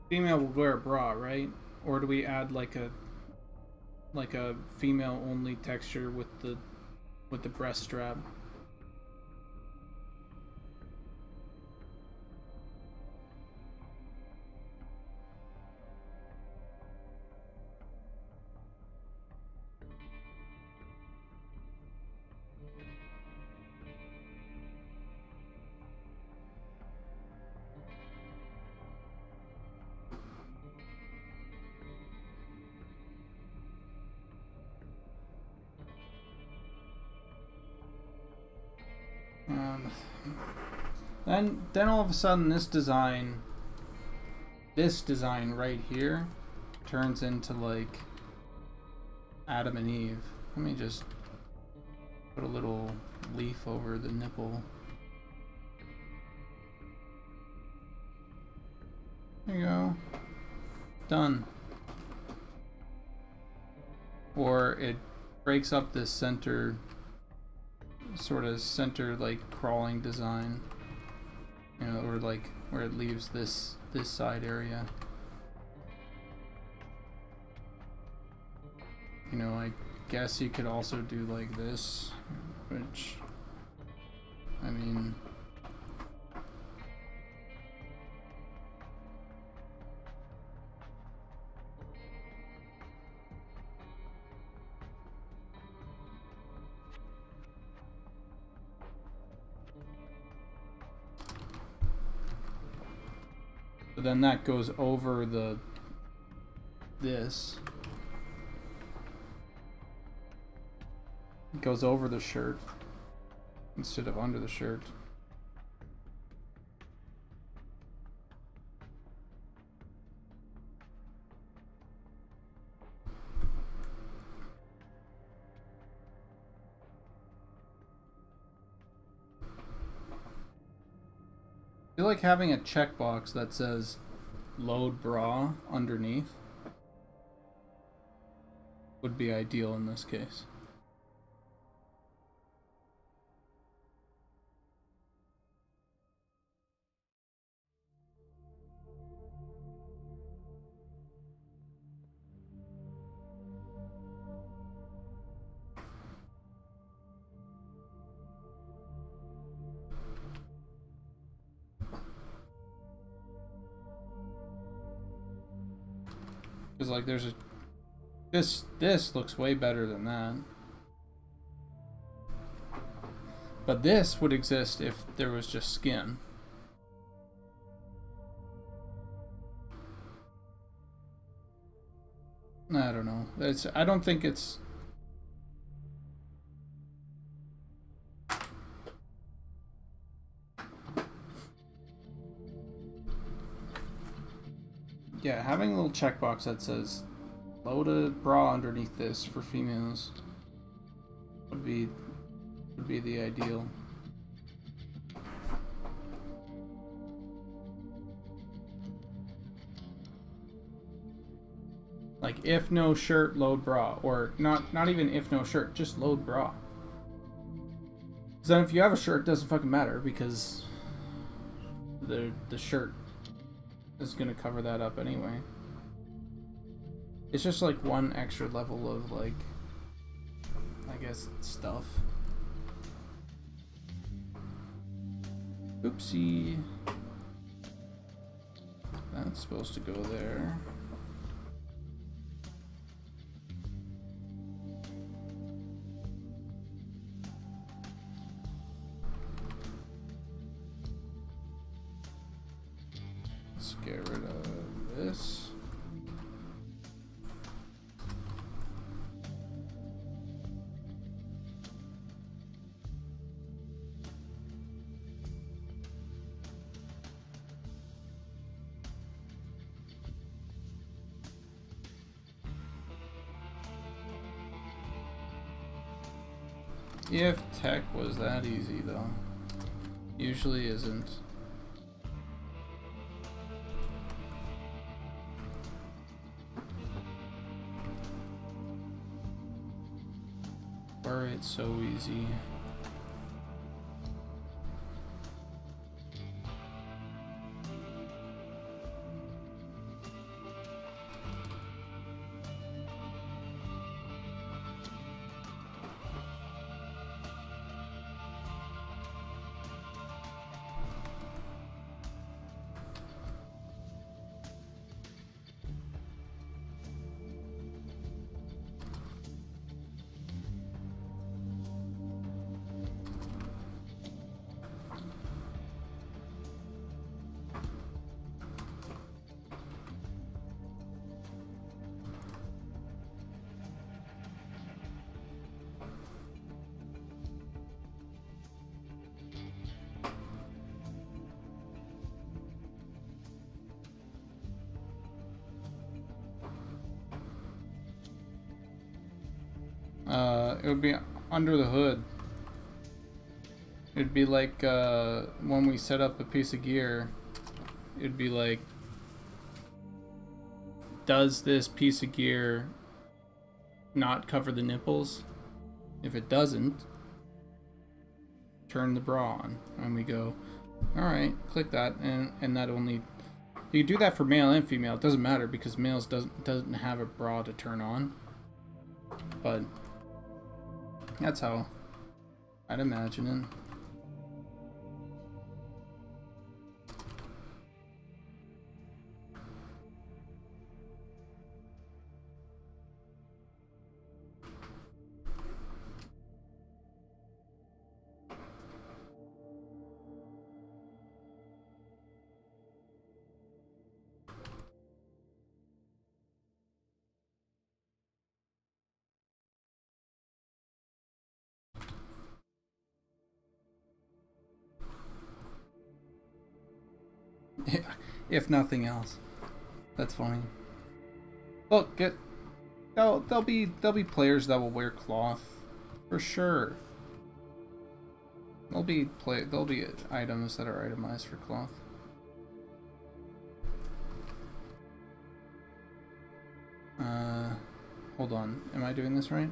Female will wear a bra, right? Or do we add like a female only texture with the breast strap? Then all of a sudden this design right here turns into like Adam and Eve. Let me just put a little leaf over the nipple. There you go. Done. Or it breaks up this center, sort of center like crawling design. You know, or like where it leaves this side area. You know, I guess you could also do like this, which, I mean, but then that goes over this. It goes over the shirt instead of under the shirt. I feel like having a checkbox that says load bra underneath would be ideal in this case. Because like there's a this looks way better than that. But this would exist if there was just skin. I don't know. I don't think it's yeah, having a little checkbox that says load a bra underneath this for females would be the ideal. Like if no shirt, load bra, or not even if no shirt, just load bra. Because then if you have a shirt, it doesn't fucking matter because the shirt is gonna cover that up anyway. It's just like one extra level of like, I guess, stuff. Oopsie. That's supposed to go there. Let's get rid of this. If tech was that easy, though. Usually isn't. Or it's so easy. It would be under the hood. It'd be like when we set up a piece of gear, it'd be like, does this piece of gear not cover the nipples? If it doesn't, turn the bra on. And we go, alright, click that, and that only... You can do that for male and female. It doesn't matter because males doesn't have a bra to turn on. But that's how I'd imagine it. If nothing else, that's funny. Look, there'll be players that will wear cloth, for sure. There'll be items that are itemized for cloth. Hold on, am I doing this right?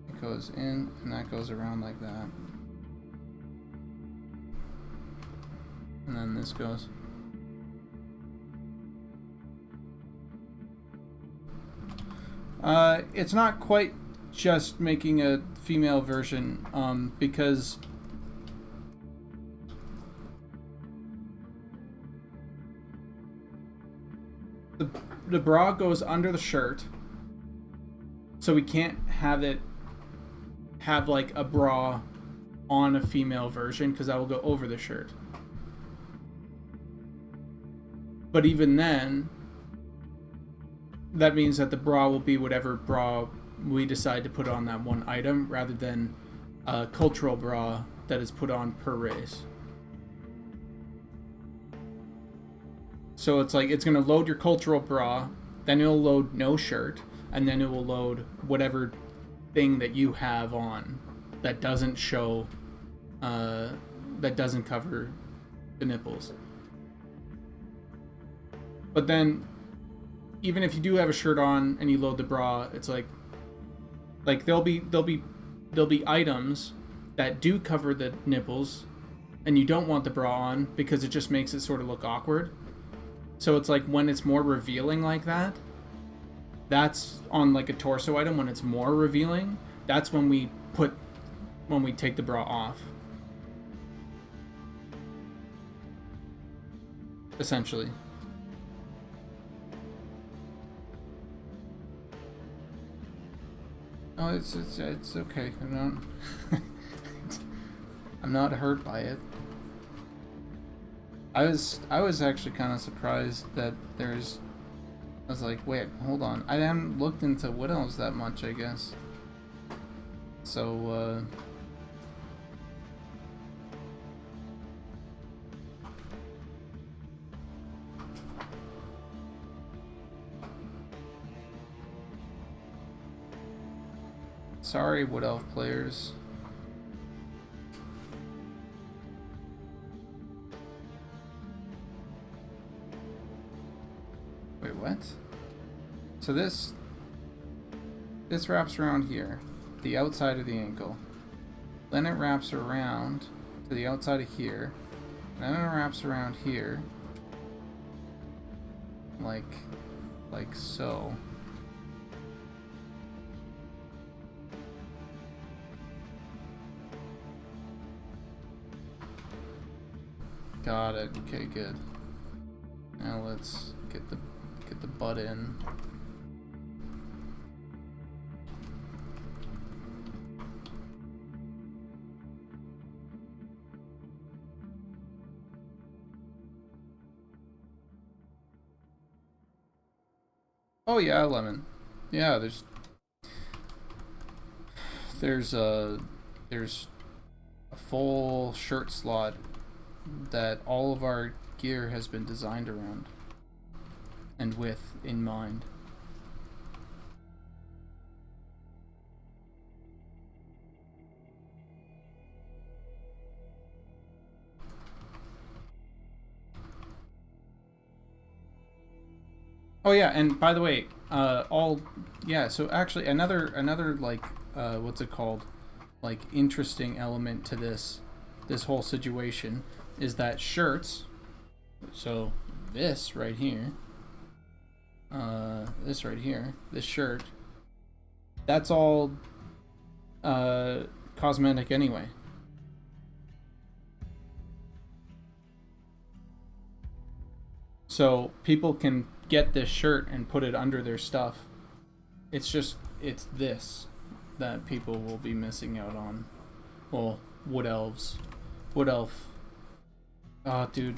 It goes in, and that goes around like that. And then this goes. It's not quite just making a female version, because the bra goes under the shirt, so we can't have like a bra on a female version because that will go over the shirt. But even then, that means that the bra will be whatever bra we decide to put on that one item, rather than a cultural bra that is put on per race. So it's like, it's going to load your cultural bra, then it'll load no shirt, and then it will load whatever thing that you have on that doesn't show, that doesn't cover the nipples. But then, even if you do have a shirt on and you load the bra, it's like there'll be items that do cover the nipples, and you don't want the bra on because it just makes it sort of look awkward. So it's like when it's more revealing like that, that's on like a torso item. When it's more revealing, that's when we take the bra off. Essentially. Oh, it's okay. I'm not hurt by it. I was actually kind of surprised that I was like, wait, hold on. I haven't looked into Woodelf that much, I guess. So, sorry, Woodelf players. Wait, what? So this wraps around here, the outside of the ankle. Then it wraps around to the outside of here. And then it wraps around here. Like so. Got it. Okay, good. Now let's get the butt in. Oh yeah, lemon. Yeah, there's a full shirt slot that all of our gear has been designed around and with in mind. Oh yeah, and by the way, all yeah. So actually, another like what's it called? Like interesting element to this whole situation is that shirts. So this right here, this right here, this shirt, that's all uh, cosmetic anyway. So people can get this shirt and put it under their stuff. It's just it's this that people will be missing out on. Well, wood elves, wood elf. Oh, dude,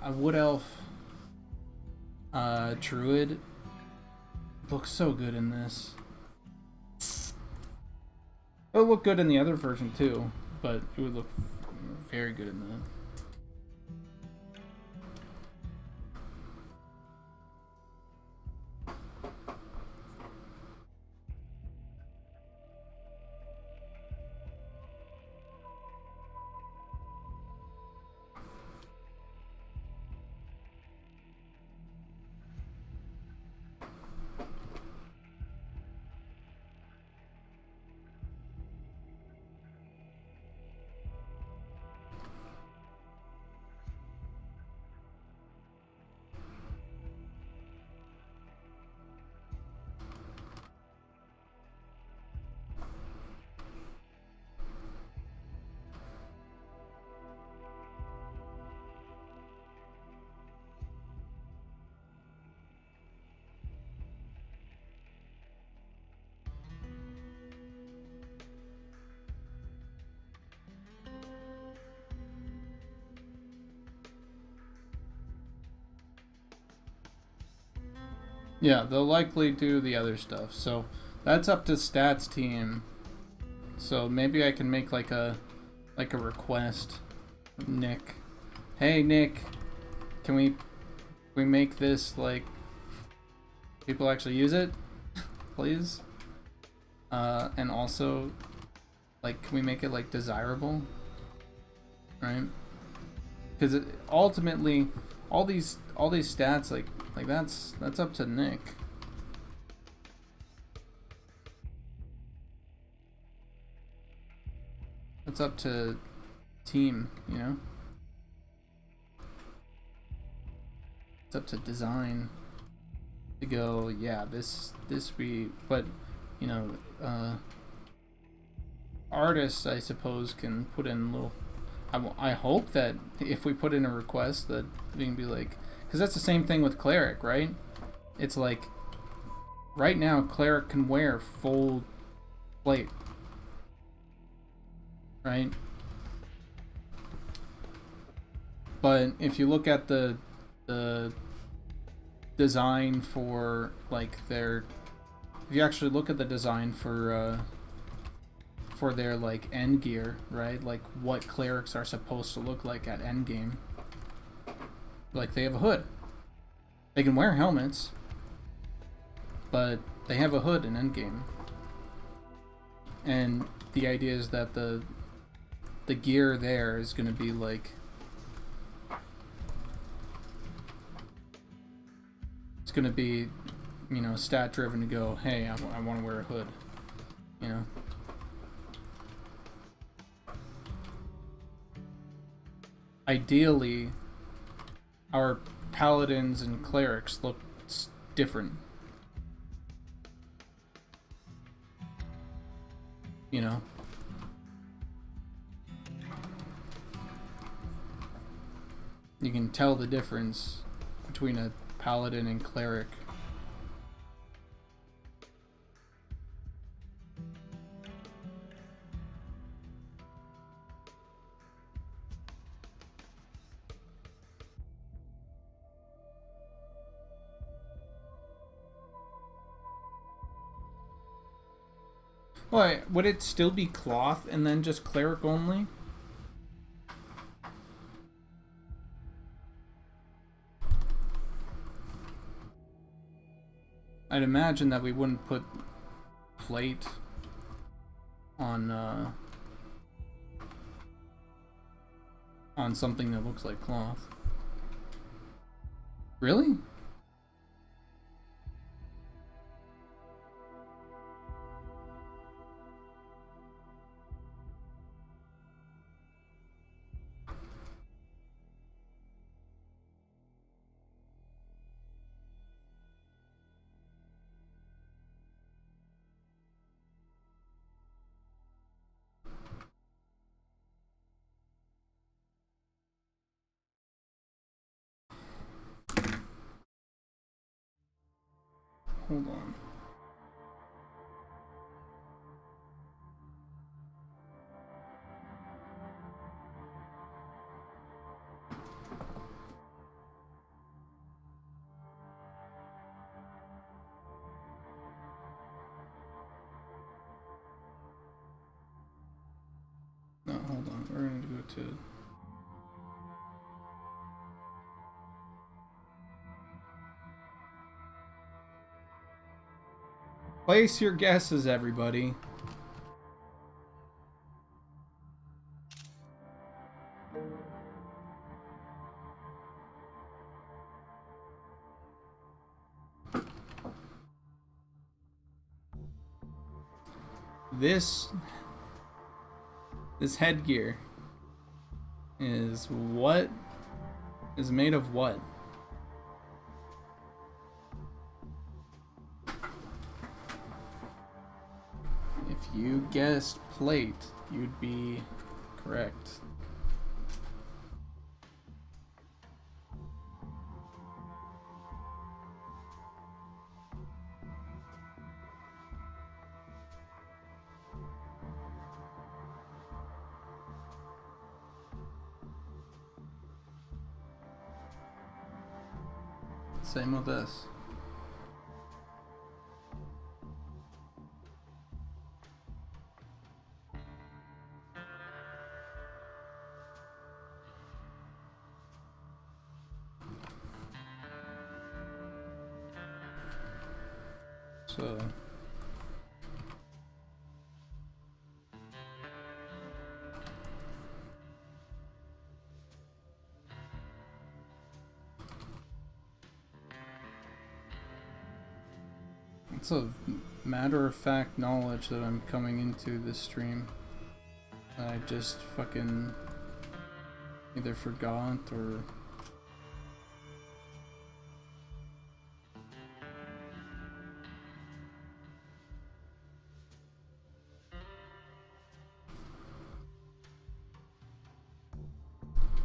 a wood elf, druid looks so good in this. It'll look good in the other version too, but it would look very good in the. Yeah, they'll likely do the other stuff. So that's up to stats team. So maybe I can make like a request. Nick. Hey Nick, can we make this like people actually use it? Please? And also like can we make it like desirable? Right? Because ultimately all these stats like that's up to Nick. It's up to team, you know? It's up to design to go, yeah, this we, but you know, artists I suppose can put in little. I hope that if we put in a request that we can be like, because that's the same thing with cleric, right? It's like right now cleric can wear full plate, right? But if you look at the design for like their, if you actually look at the design for their like end gear, right? Like what clerics are supposed to look like at end game. Like they have a hood. They can wear helmets, but they have a hood in end game. And the idea is that the gear there is going to be like it's going to be, you know, stat driven to go, hey, I want to wear a hood, you know. Ideally, our paladins and clerics look different. You know? You can tell the difference between a paladin and cleric. Why, would it still be cloth and then just cleric only? I'd imagine that we wouldn't put plate on something that looks like cloth. Really? hold on. No, hold on. We're going to go to... Place your guesses, everybody. This headgear is what? Is made of what? If you guessed plate, you'd be correct. Same with this. So it's a matter-of-fact knowledge that I'm coming into this stream. I just fucking either forgot or...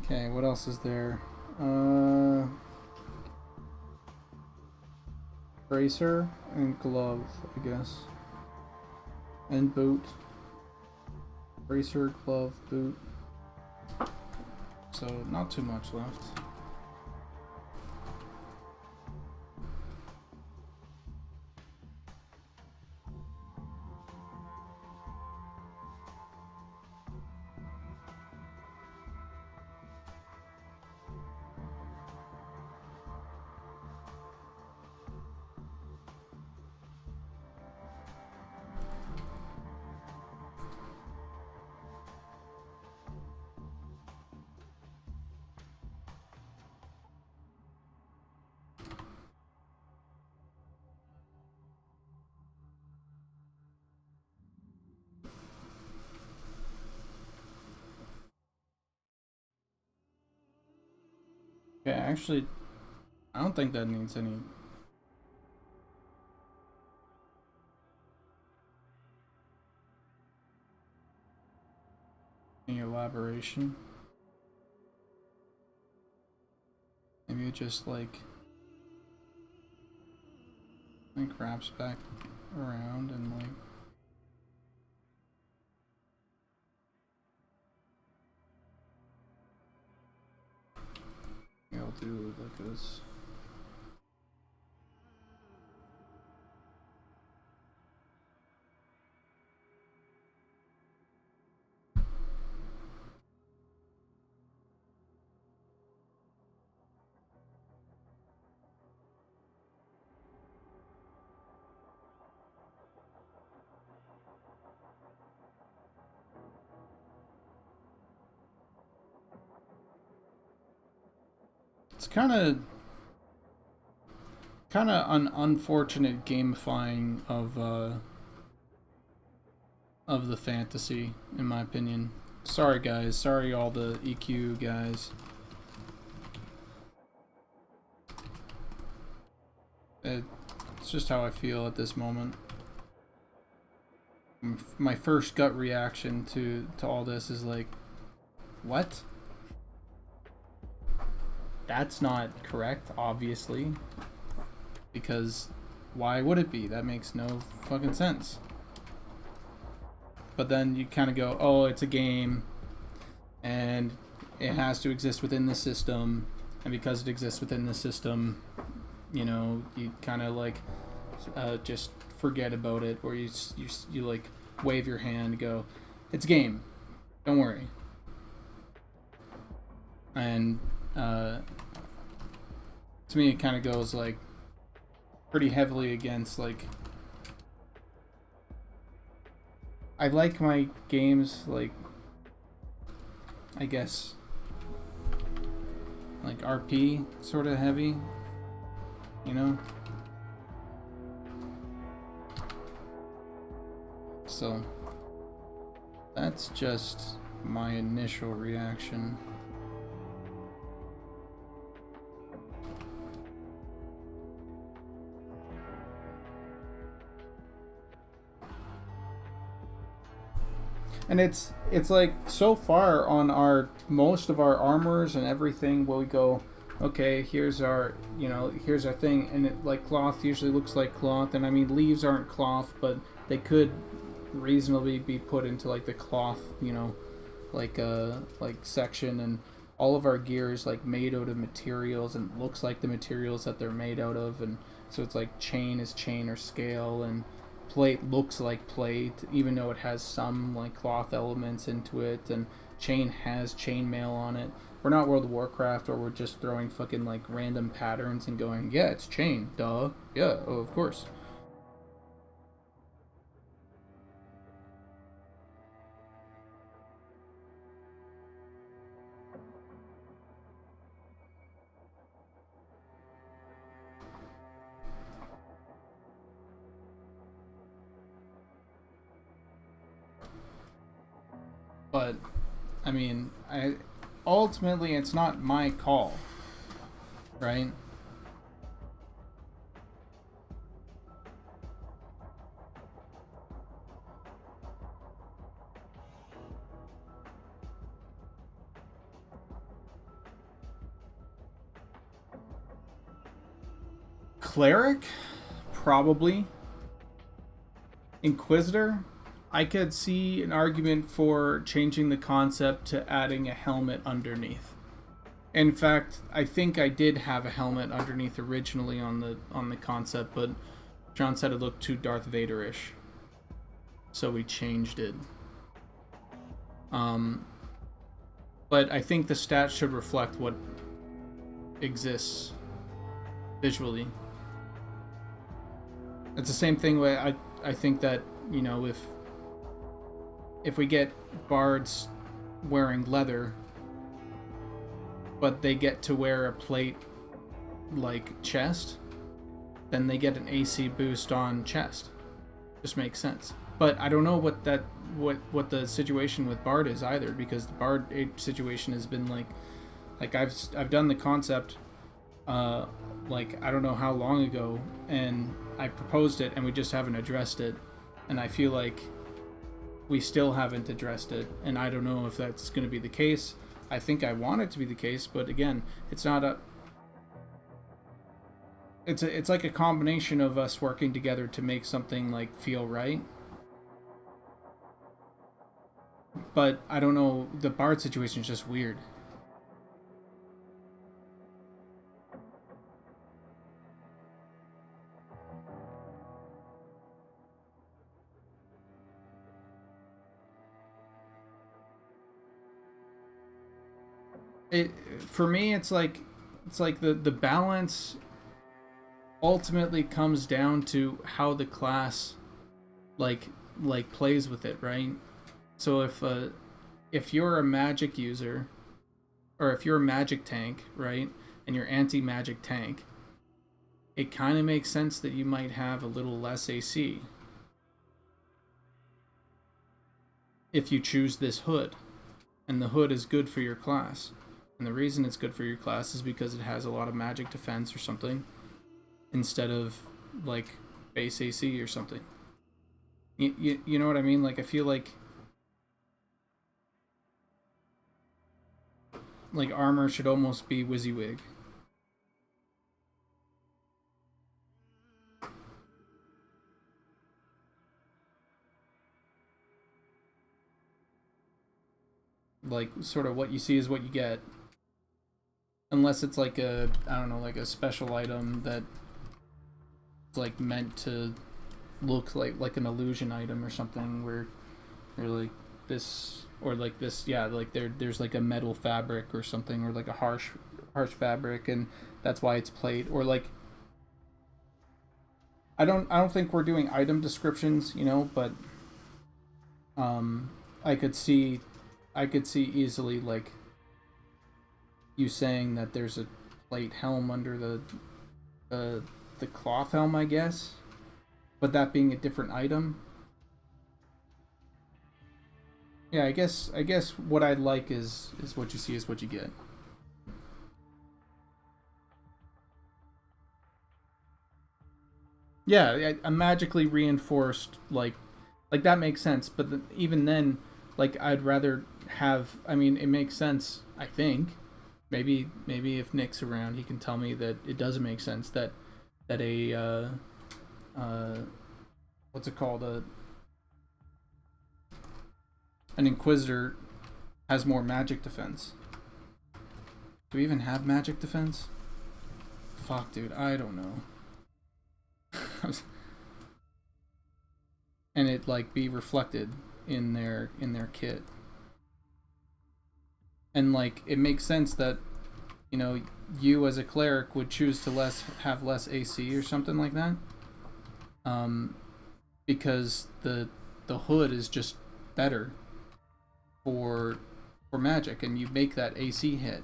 Okay, what else is there? Bracer and glove, I guess. And boot. Bracer, glove, boot. So, not too much left. Okay, actually, I don't think that needs any elaboration. Maybe it just like wraps back around and like I'll do like this. It's kind of an unfortunate gamifying of the fantasy, in my opinion. Sorry guys, sorry all the EQ guys. It's just how I feel at this moment. My first gut reaction to all this is like, what? That's not correct, obviously, because why would it be? That makes no fucking sense. But then you kind of go, oh, it's a game, and it has to exist within the system, and because it exists within the system, you know, you kind of like just forget about it, or you like wave your hand and go, it's a game, don't worry. And to me it kind of goes like pretty heavily against, like, I like my games, like, I guess, like RP sort of heavy, you know? So that's just my initial reaction. And it's like, so far on our most of our armors and everything, where we go, okay, here's our, you know, here's our thing, and it, like, cloth usually looks like cloth, and I mean leaves aren't cloth, but they could reasonably be put into like the cloth, you know, like section, and all of our gear is like made out of materials and looks like the materials that they're made out of, and so it's like chain is chain or scale, and plate looks like plate, even though it has some like cloth elements into it, and chain has chainmail on it. We're not World of Warcraft, or we're just throwing fucking like random patterns and going, yeah, it's chain, duh, yeah, oh, of course. But I mean, ultimately it's not my call, right? Cleric, probably. Inquisitor, I could see an argument for changing the concept to adding a helmet underneath. In fact, I think I did have a helmet underneath originally on the concept, but John said it looked too Darth Vader-ish, so we changed it. But I think the stats should reflect what exists visually. It's the same thing where I think that, you know, if we get bards wearing leather, but they get to wear a plate like chest, then they get an AC boost on chest. Just makes sense. But I don't know what the situation with bard is either, because the bard situation has been like I've done the concept like I don't know how long ago, and I proposed it and we just haven't addressed it, and I feel like we still haven't addressed it, and I don't know if that's going to be the case. I think I want it to be the case, but again, it's not a... It's like a combination of us working together to make something like feel right. But I don't know, the bard situation is just weird. For me, it's like the balance ultimately comes down to how the class like plays with it, right? So if you're a magic user, or if you're a magic tank, right, and you're anti-magic tank, it kind of makes sense that you might have a little less AC if you choose this hood, and the hood is good for your class. And the reason it's good for your class is because it has a lot of magic defense or something, instead of like base AC or something. You know what I mean? Like, I feel like armor should almost be WYSIWYG. like sort of what you see is what you get, unless it's like a, I don't know, like a special item that's like meant to look like an illusion item or something, where you're like this, or like this, yeah, like there's like a metal fabric or something, or like a harsh fabric, and that's why it's plate. Or like, I don't think we're doing item descriptions, you know, but I could see easily like you saying that there's a plate helm under the cloth helm, I guess, but that being a different item. Yeah, I guess what I'd like is what you see is what you get. Yeah, a magically reinforced, like that makes sense. But even then, like, I'd rather have. I mean, it makes sense. I think maybe if Nick's around, he can tell me that it doesn't make sense that a what's it called, an Inquisitor has more magic defense. Do we even have magic defense? Fuck, dude, I don't know. And it like be reflected in their kit. And like it makes sense that, you know, you as a cleric would choose to have less AC or something like that. Because the hood is just better for magic, and you make that AC hit,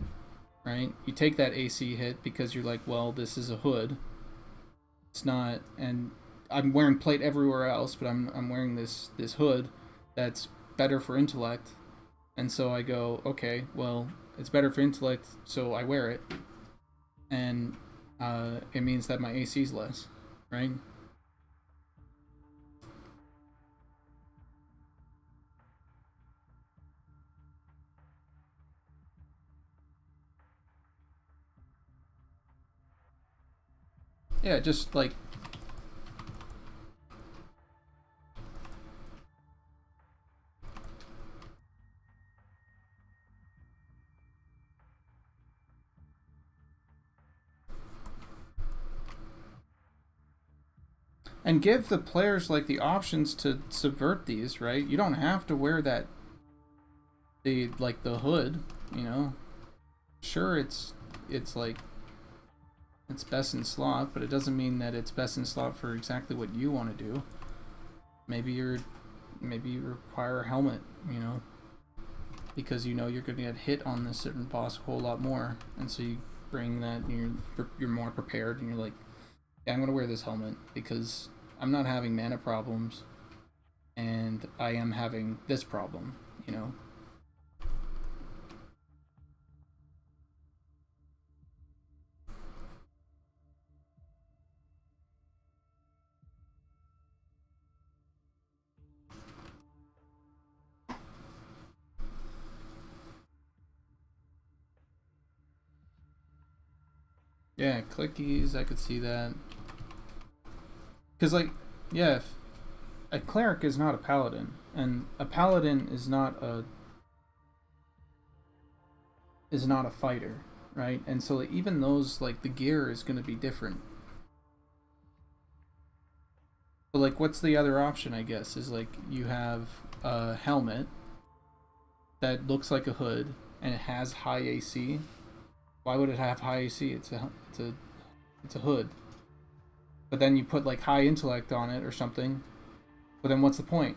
right? You take that AC hit because you're like, well, this is a hood. It's not, and I'm wearing plate everywhere else, but I'm wearing this hood that's better for intellect, and so I go, okay, well, it's better for intellect, so I wear it, and it means that my AC's less, right? Yeah, just like, and give the players like the options to subvert these, right? You don't have to wear that, the hood, you know. Sure, it's like, it's best in slot, but it doesn't mean that it's best in slot for exactly what you want to do. Maybe you require a helmet, you know, because you know you're going to get hit on this certain boss a whole lot more, and so you bring that, and you're more prepared, and you're like, yeah, I'm going to wear this helmet because I'm not having mana problems, and I am having this problem, you know. Yeah, clickies, I could see that. Because, like, yeah, a cleric is not a paladin, and a paladin is not a fighter, right? And so like, even those, like, the gear is going to be different. But like, what's the other option? I guess is like you have a helmet that looks like a hood and it has high AC. Why would it have high AC? It's a hood. But then you put like high intellect on it or something. But then what's the point?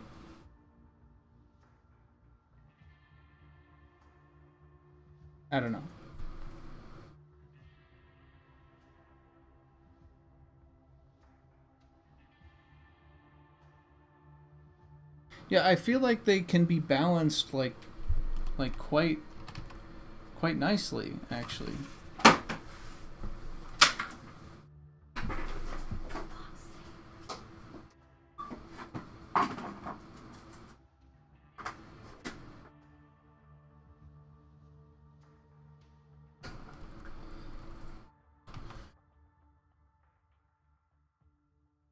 I don't know. Yeah, I feel like they can be balanced like quite nicely, actually.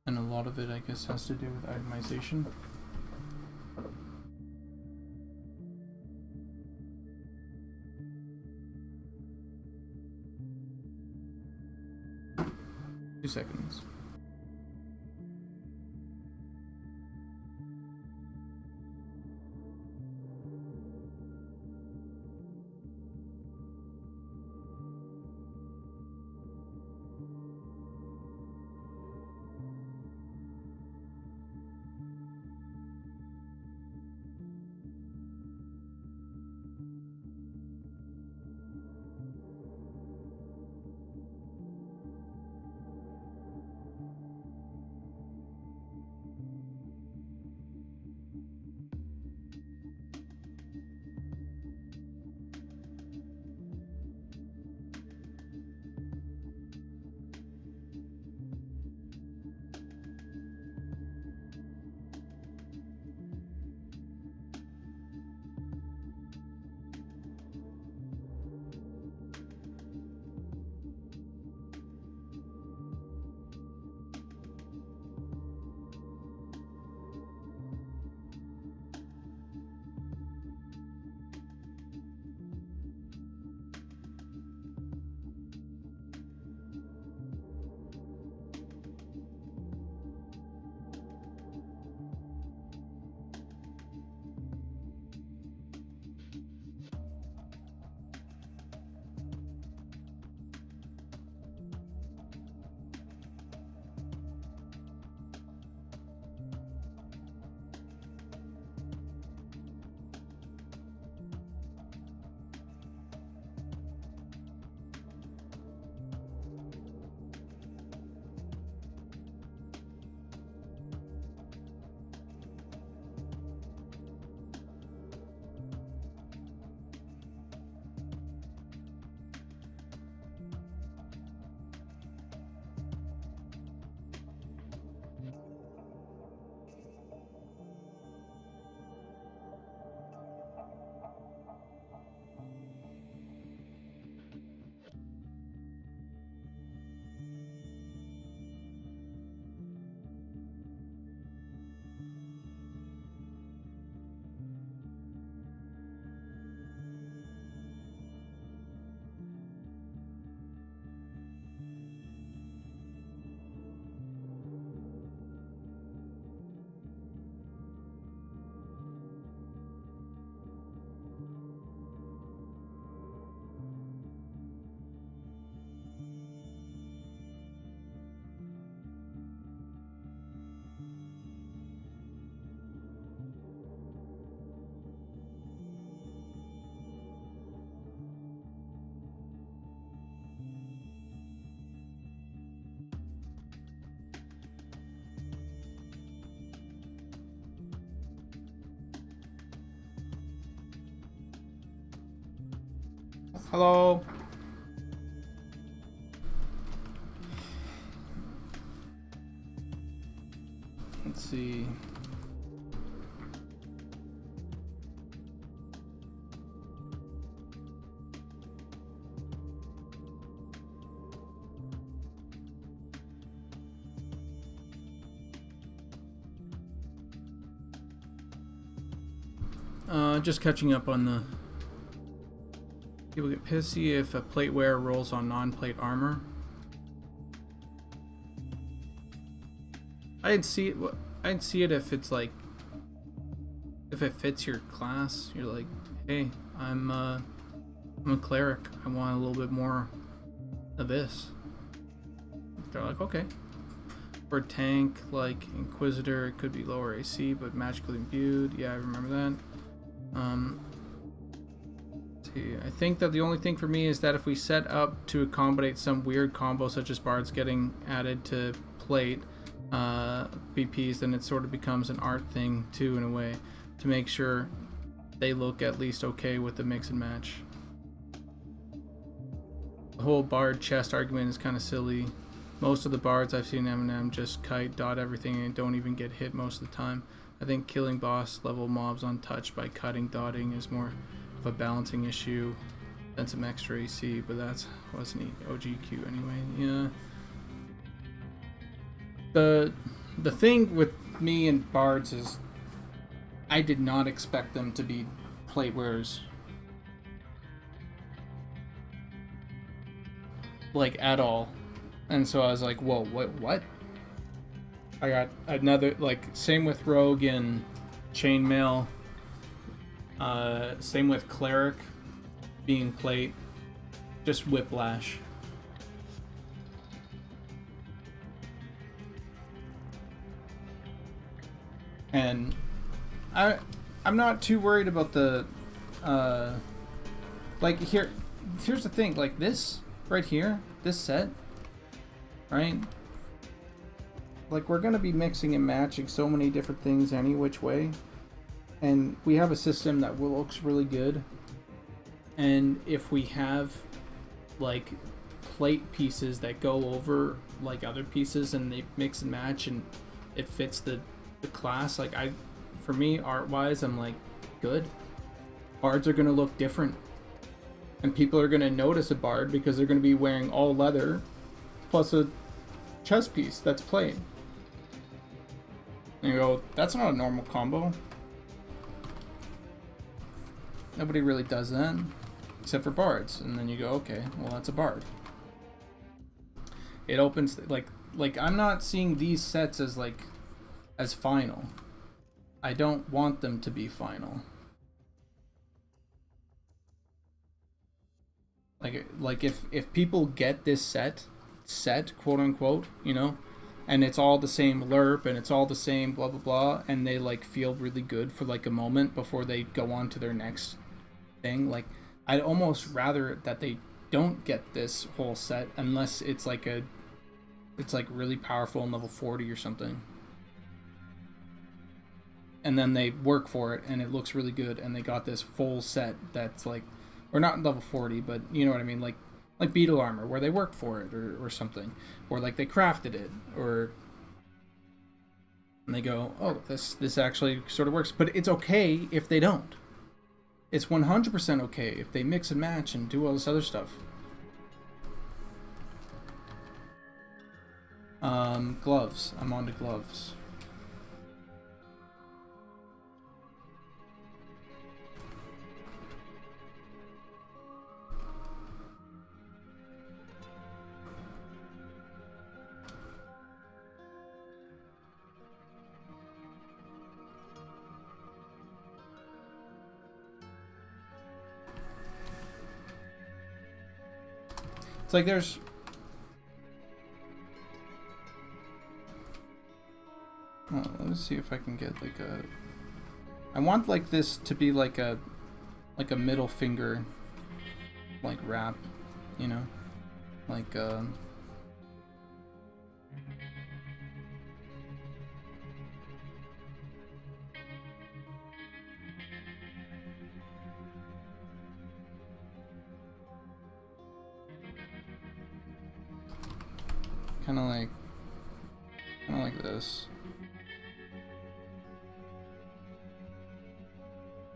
And a lot of it, I guess, has to do with itemization. 2 seconds. Hello. Let's see. Just catching up on the... People get pissy if a plate wearer rolls on non-plate armor. I'd see it if it's like... If it fits your class. You're like, hey, I'm a cleric. I want a little bit more of this. They're like, okay. For a tank, like Inquisitor, it could be lower AC, but magically imbued. Yeah, I remember that. See, I think that the only thing for me is that if we set up to accommodate some weird combo, such as bards getting added to plate BPs, then it sort of becomes an art thing too, in a way, to make sure they look at least okay with the mix and match. The whole bard chest argument is kind of silly. Most of the bards I've seen M&M just kite, dot everything, and don't even get hit most of the time. I think killing boss level mobs untouched by cutting, dotting is more of a balancing issue than some extra AC, but that wasn't OGQ anyway. Yeah. The thing with me and bards is I did not expect them to be plate wearers. Like, at all. And so I was like, whoa, what? I got another, like, same with Rogue and Chainmail. Same with Cleric being plate. Just Whiplash. And I'm not too worried about the like here's the thing, like this right here, this set, right? Like we're gonna be mixing and matching so many different things any which way. And we have a system that looks really good. And if we have like plate pieces that go over like other pieces and they mix and match and it fits the class, like for me, art wise, I'm like, good. Bards are gonna look different. And people are gonna notice a bard because they're gonna be wearing all leather plus a chest piece that's plate. And you go, that's not a normal combo. Nobody really does that, except for bards. And then you go, okay, well that's a bard. It opens, like I'm not seeing these sets as like, as final. I don't want them to be final. Like if people get this set, quote unquote, you know, and it's all the same lerp and it's all the same blah blah blah, and they like feel really good for like a moment before they go on to their next thing, like I'd almost rather that they don't get this whole set unless it's like really powerful in level 40 or something. And then they work for it and it looks really good and they got this full set that's like, or not level 40, but you know what I mean, like beetle armor where they worked for it or something, or like they crafted it, or and they go, oh, this actually sort of works. But it's okay if they don't. It's 100% okay if they mix and match and do all this other stuff. Gloves. I'm on to gloves. It's like there's... Oh, let me see if I can get like a... I want like this to be like a middle finger like wrap, you know? Like kind of like this.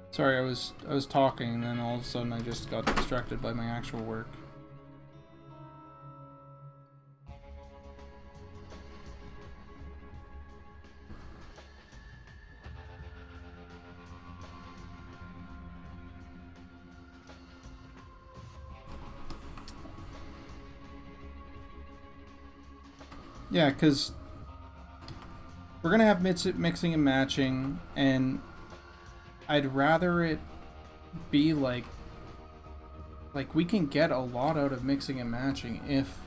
Sorry, I was talking and then all of a sudden I just got distracted by my actual work. Yeah, because we're gonna have mixing and matching, and I'd rather it be like we can get a lot out of mixing and matching if,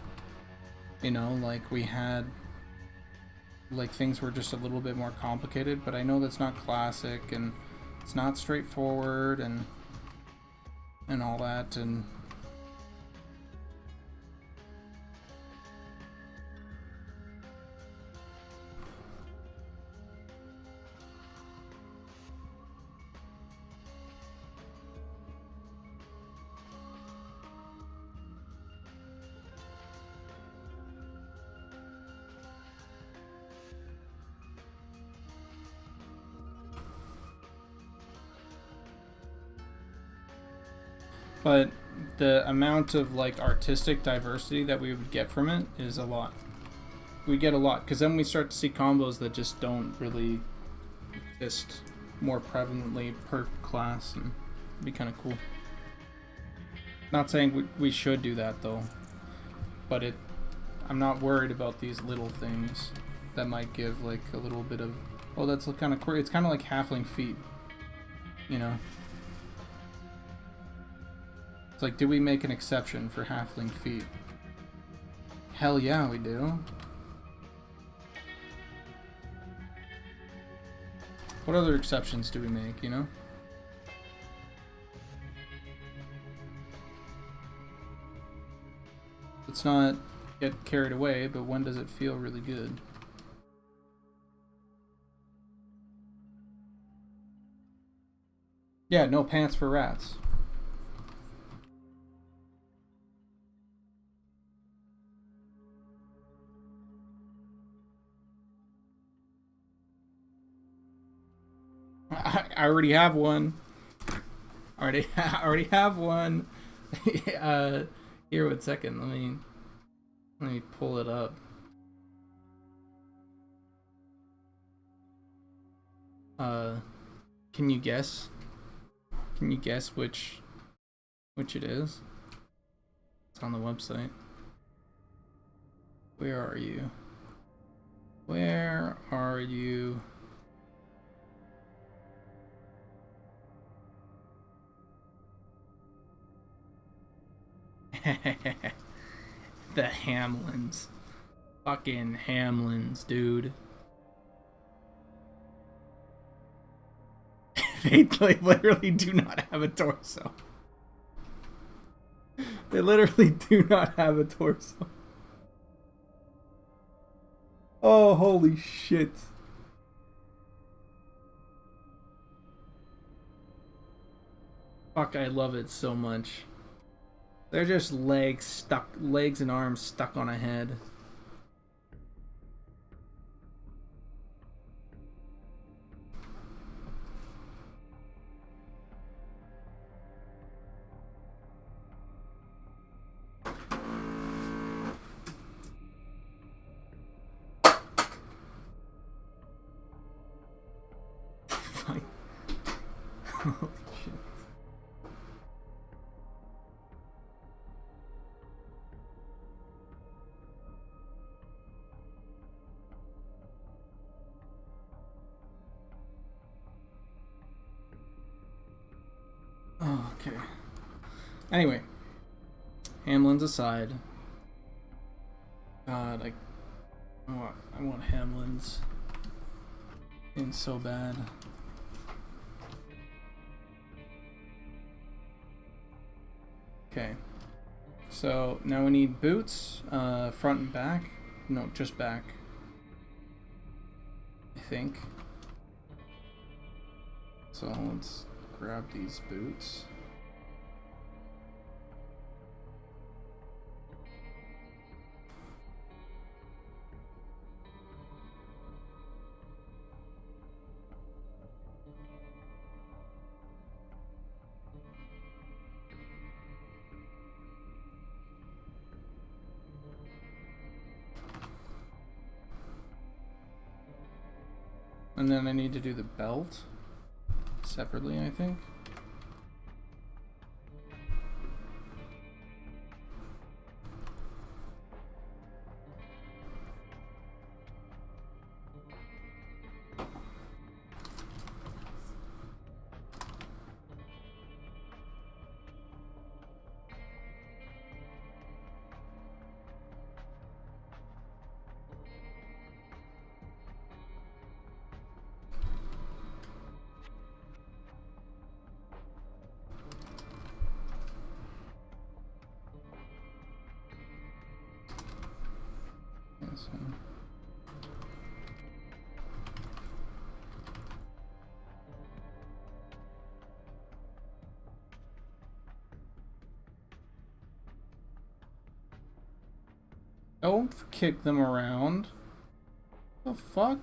you know, like we had like things were just a little bit more complicated. But I know that's not classic and it's not straightforward and all that. And but the amount of like artistic diversity that we would get from it is a lot. We get a lot, because then we start to see combos that just don't really exist more prevalently per class, and it'd be kind of cool. Not saying we should do that though, but I'm not worried about these little things that might give like a little bit of, oh, that's kind of quirky. It's kind of like halfling feet, you know. It's like, do we make an exception for halfling feet? Hell yeah, we do. What other exceptions do we make, you know? Let's not get carried away, but when does it feel really good? Yeah, no pants for rats. I already have one. I already have one. Here, 1 second. Let me pull it up. Can you guess? Can you guess which it is? It's on the website. Where are you? Where are you? The Hamlins. Fucking Hamlins, dude. They literally do not have a torso. They literally do not have a torso. Oh, holy shit. Fuck, I love it so much. They're just legs and arms stuck on a head. Fine. Holy shit. Oh, okay. Anyway, Hamlin's aside. God, I want Hamlin's in so bad. Okay. So now we need boots, front and back. No, just back. I think. So let's grab these boots. And then I need to do the belt separately, I think. So. Don't kick them around. The fuck?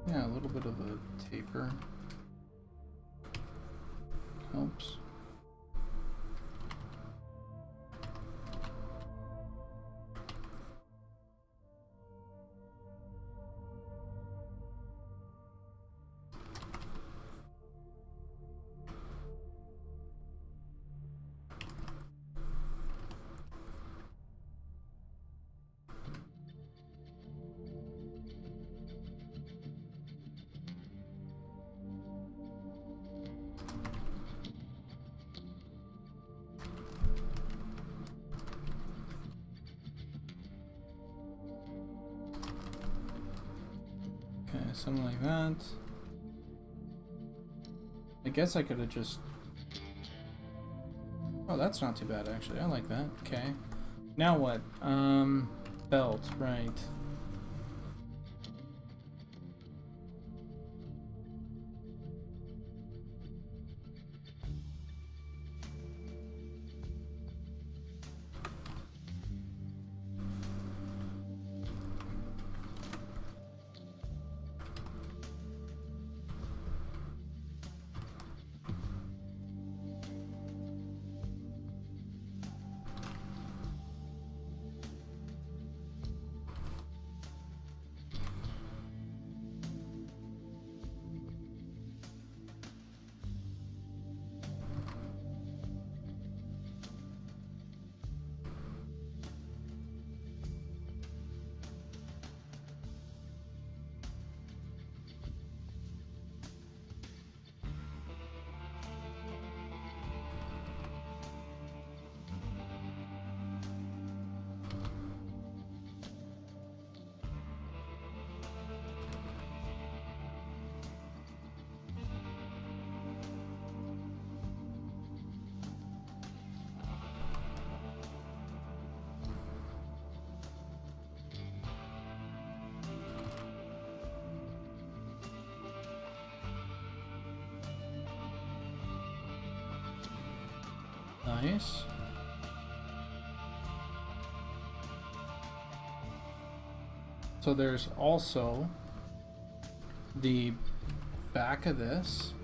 Yeah, a little bit of a taper helps. Something like that. I guess I could have just... Oh, that's not too bad, actually. I like that. Okay. Now what? Belt, right. Nice. So there's also the back of this.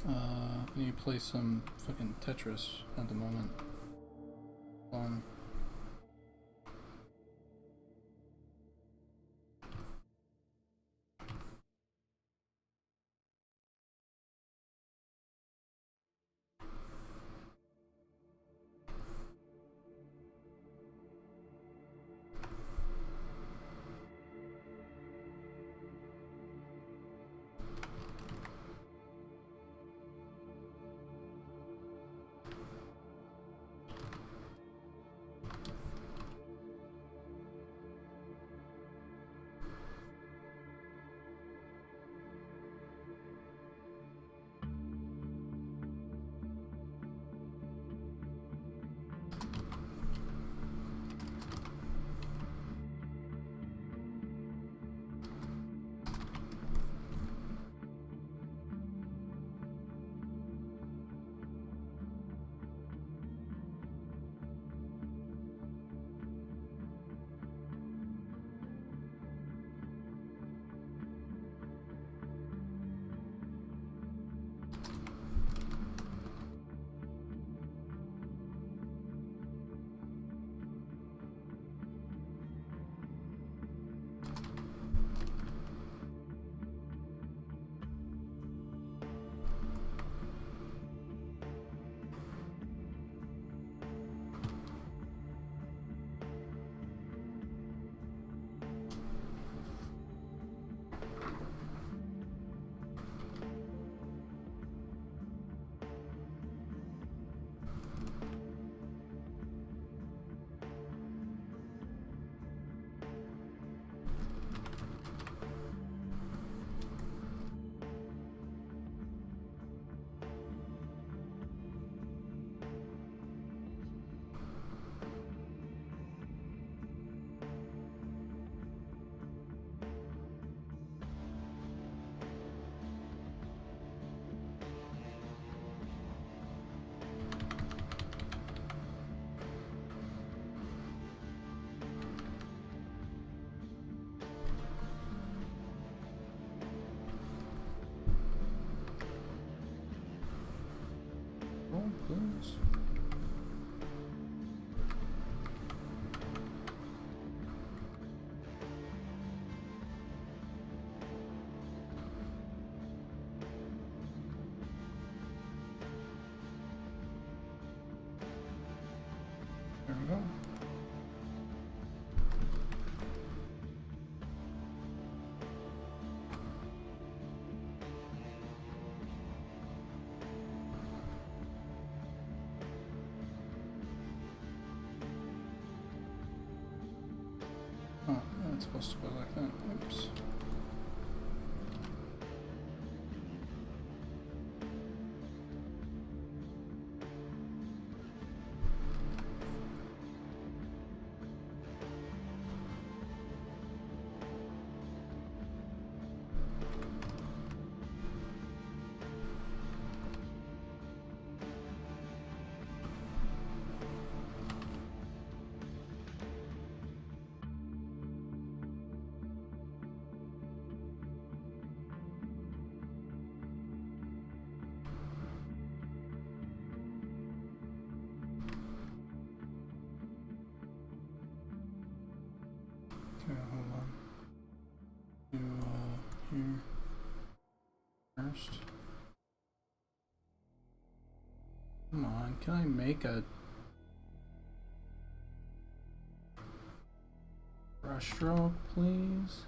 I need to play some fucking Tetris at the moment. we go. Oh, it's supposed to go like that. Oops. Okay, hold on. Do here first. Come on, can I make a brush stroke, please?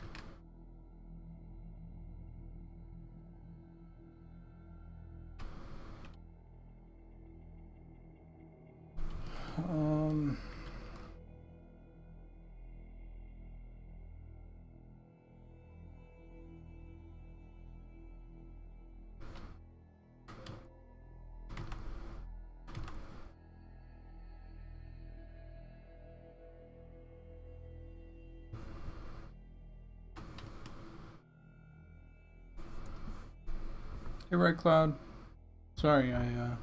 Hey, Red Cloud. Sorry, I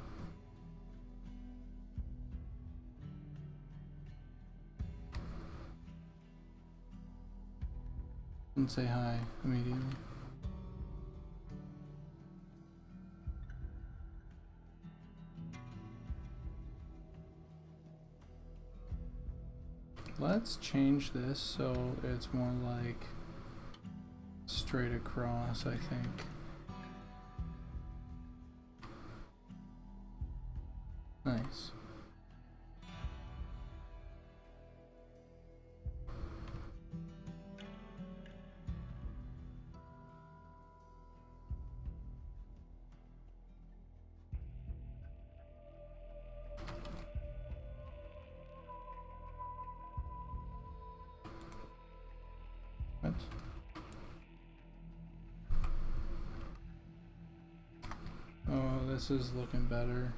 didn't say hi immediately. Let's change this so it's more like straight across, I think. Nice. What? Oh, this is looking better.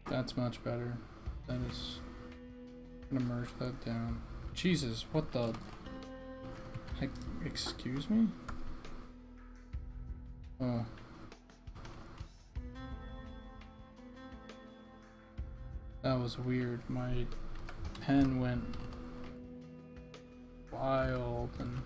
That's much better. That is gonna merge that down. Jesus, what the heck? Excuse me? Oh. That was weird. My pen went wild and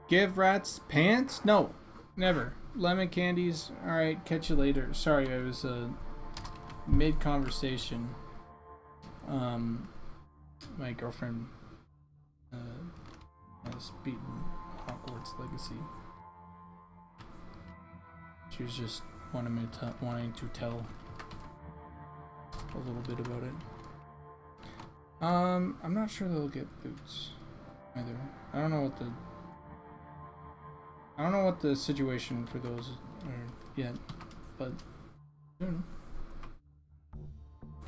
Give rats pants? No, never. Lemon candies. All right, catch you later. Sorry, I was mid conversation. My girlfriend has beaten Hogwarts Legacy. She was just wanting to tell a little bit about it. I'm not sure they'll get boots either. I don't know what the situation for those are yet, but soon.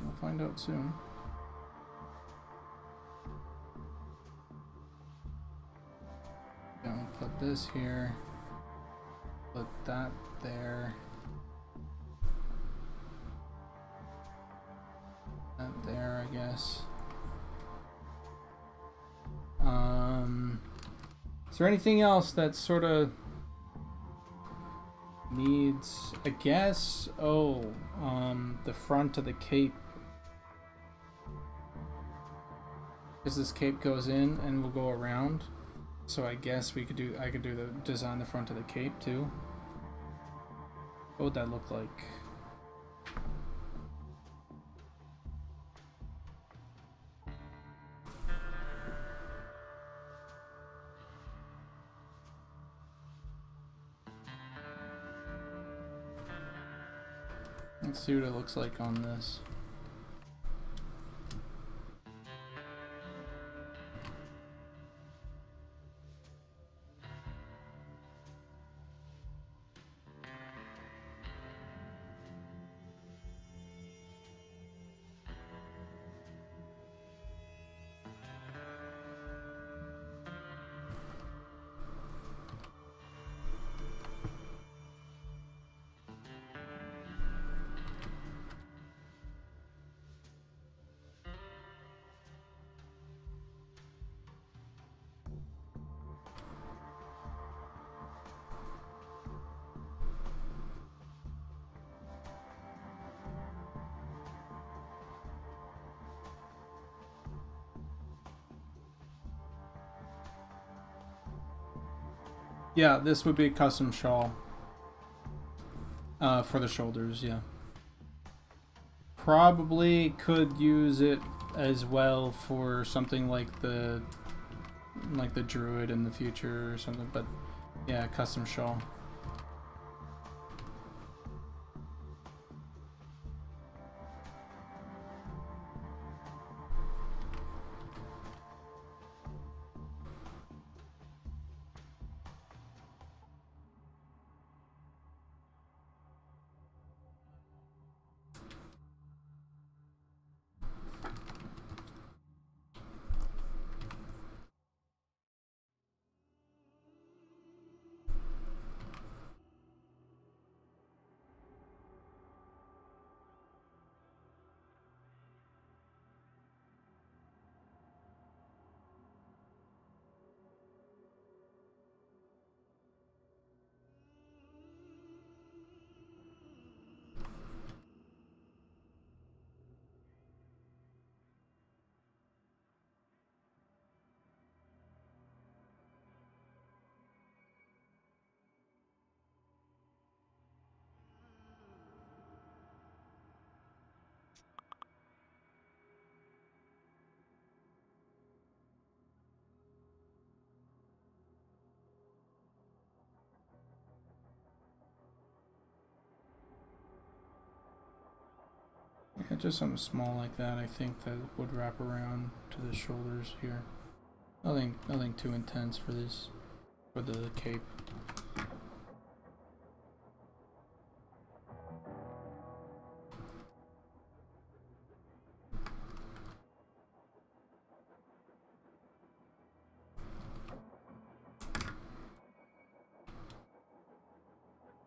We'll find out soon. Gonna put this here. Put that there. That there, I guess. Is there anything else that sort of needs, I guess? Oh, the front of the cape. Because this cape goes in and will go around. So I guess I could do the design the front of the cape too. What would that look like? Let's see what it looks like on this. Yeah, this would be a custom shawl. For the shoulders, yeah. Probably could use it as well for something like the druid in the future or something, but yeah, custom shawl. Yeah, just something small like that, I think, that would wrap around to the shoulders here. Nothing too intense for this, for the cape.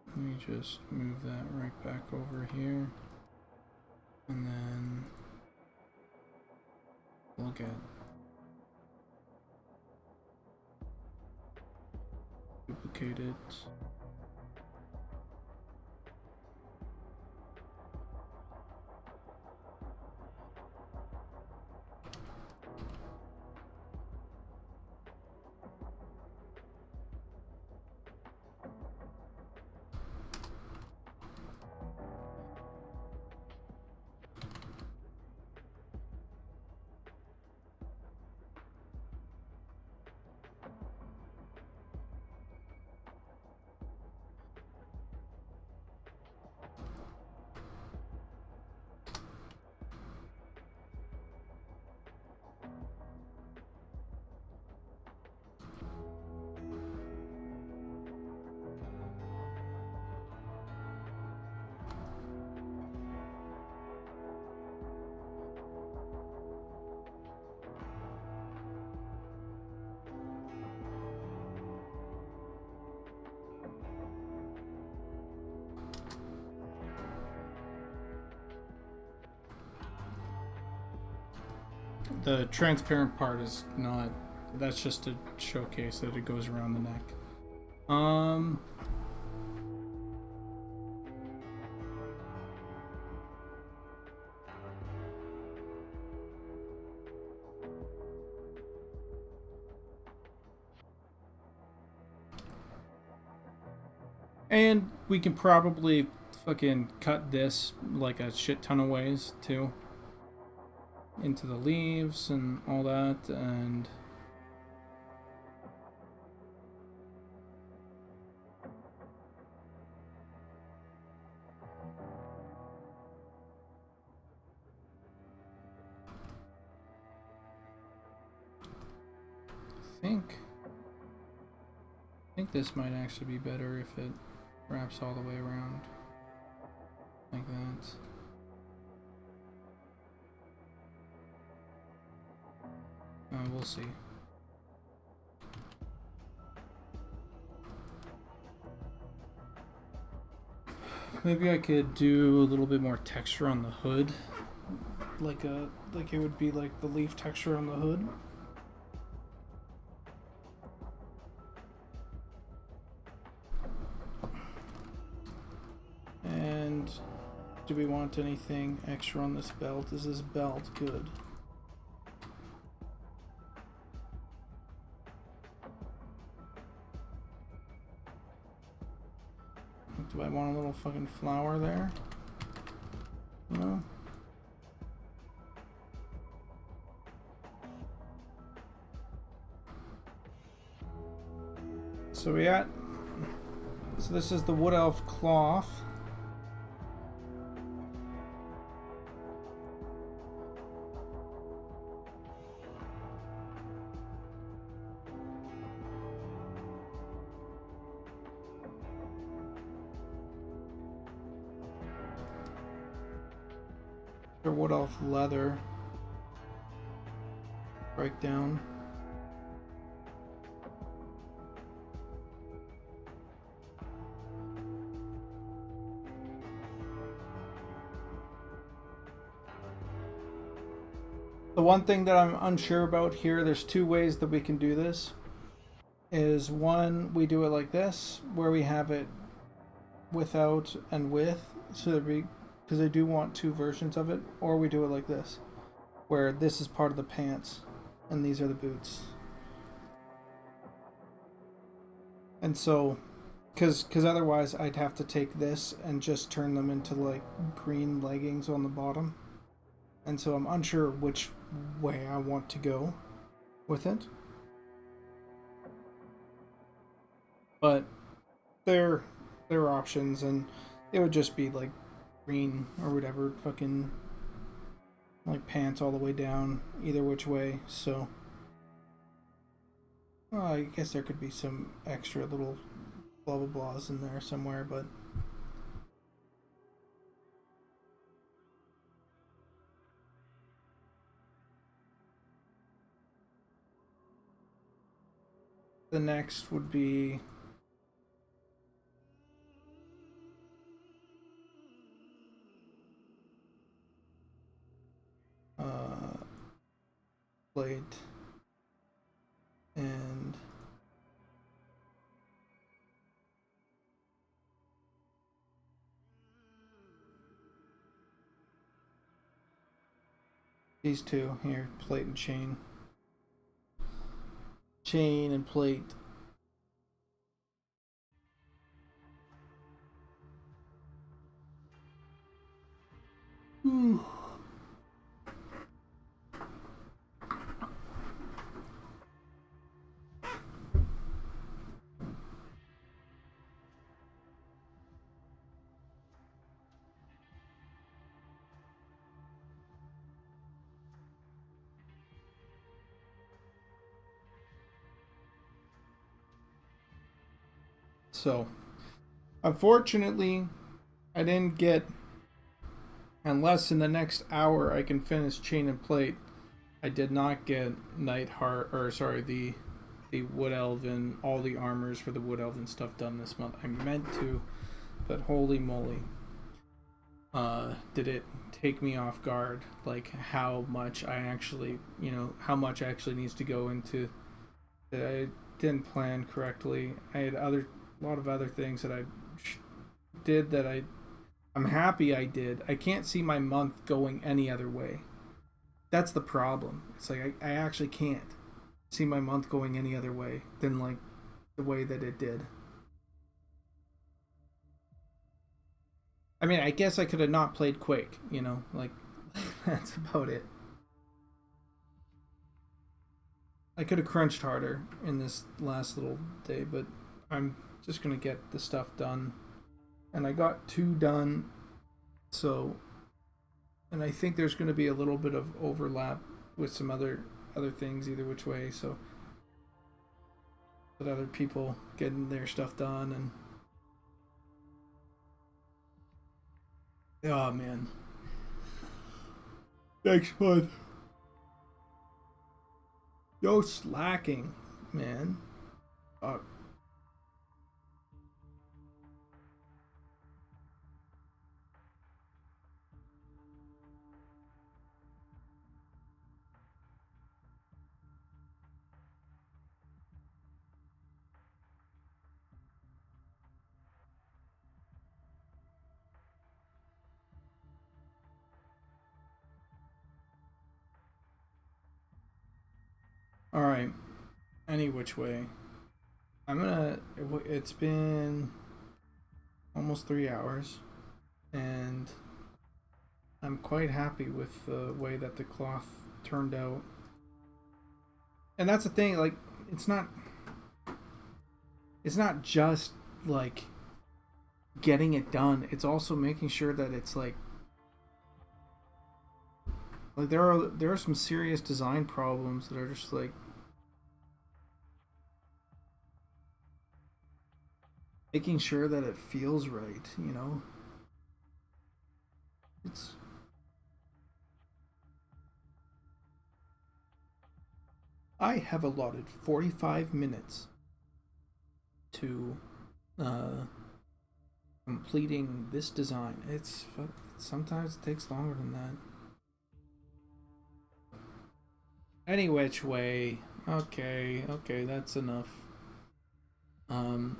Let me just move that right back over here. And then look at duplicate it. The transparent part is not. That's just to showcase that it goes around the neck. And we can probably fucking cut this like a shit ton of ways too. Into the leaves and all that, and I think this might actually be better if it wraps all the way around like that. We'll see. Maybe I could do a little bit more texture on the hood, like it would be like the leaf texture on the hood. And do we want anything extra on this belt? Is this belt good? Do I want a little fucking flower there? No. So this is the Woodelf cloth. Or Woodelf leather breakdown. The one thing that I'm unsure about here, there's two ways that we can do this. Is one, we do it like this, where we have it without and with, so that because I do want two versions of it, or we do it like this, where this is part of the pants and these are the boots. And so, because otherwise I'd have to take this and just turn them into like green leggings on the bottom. And so I'm unsure which way I want to go with it. But there are options, and it would just be like green or whatever, fucking like pants all the way down either which way. So I guess there could be some extra little blah blah blahs in there somewhere, but the next would be plate and these two here, plate and chain. Chain and plate. So, unfortunately, I didn't get, unless in the next hour I can finish chain and plate, I did not get the Wood Elven, all the armors for the Wood Elven stuff done this month. I meant to, but holy moly. did it take me off guard, like how much I actually, how much actually needs to go into that I didn't plan correctly. I had a lot of other things that I did that I'm happy I did. I can't see my month going any other way. That's the problem. It's like I actually can't see my month going any other way than like the way that it did. I mean, I guess I could have not played Quake, like that's about it. I could have crunched harder in this last little day, but I'm just gonna get the stuff done. And I got 2 done, so, and I think there's gonna be a little bit of overlap with some other things either which way, so that other people getting their stuff done. And oh man, next month, no slacking, man. All right. Any which way, It's been almost 3 hours, and I'm quite happy with the way that the cloth turned out. And that's the thing, like, it's not just like getting it done. It's also making sure that it's like there are some serious design problems that are just like making sure that it feels right, It's I have allotted 45 minutes to completing this design. Sometimes it takes longer than that. Any which way. Okay, that's enough. I'm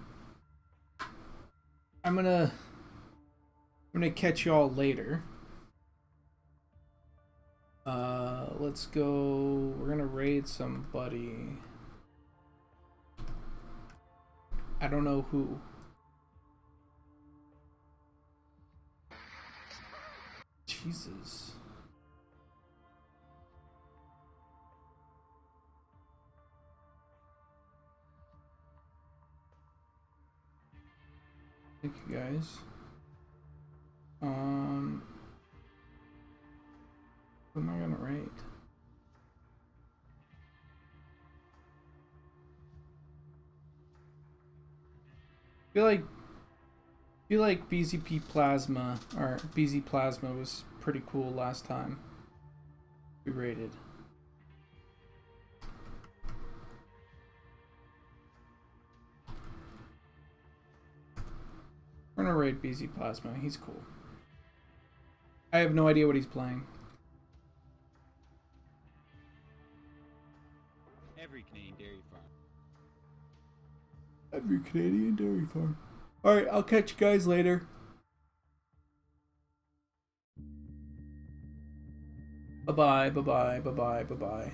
gonna catch y'all later. Let's go. We're gonna raid somebody. I don't know who. Jesus. Thank you guys. Who am I gonna raid? I feel like BZP Plasma or BZ Plasma was pretty cool last time we raided. We're gonna raid BZ Plasma. He's cool. I have no idea what he's playing. Every Canadian dairy farm. Every Canadian dairy farm. Alright, I'll catch you guys later. Bye-bye, bye-bye, bye-bye, bye-bye.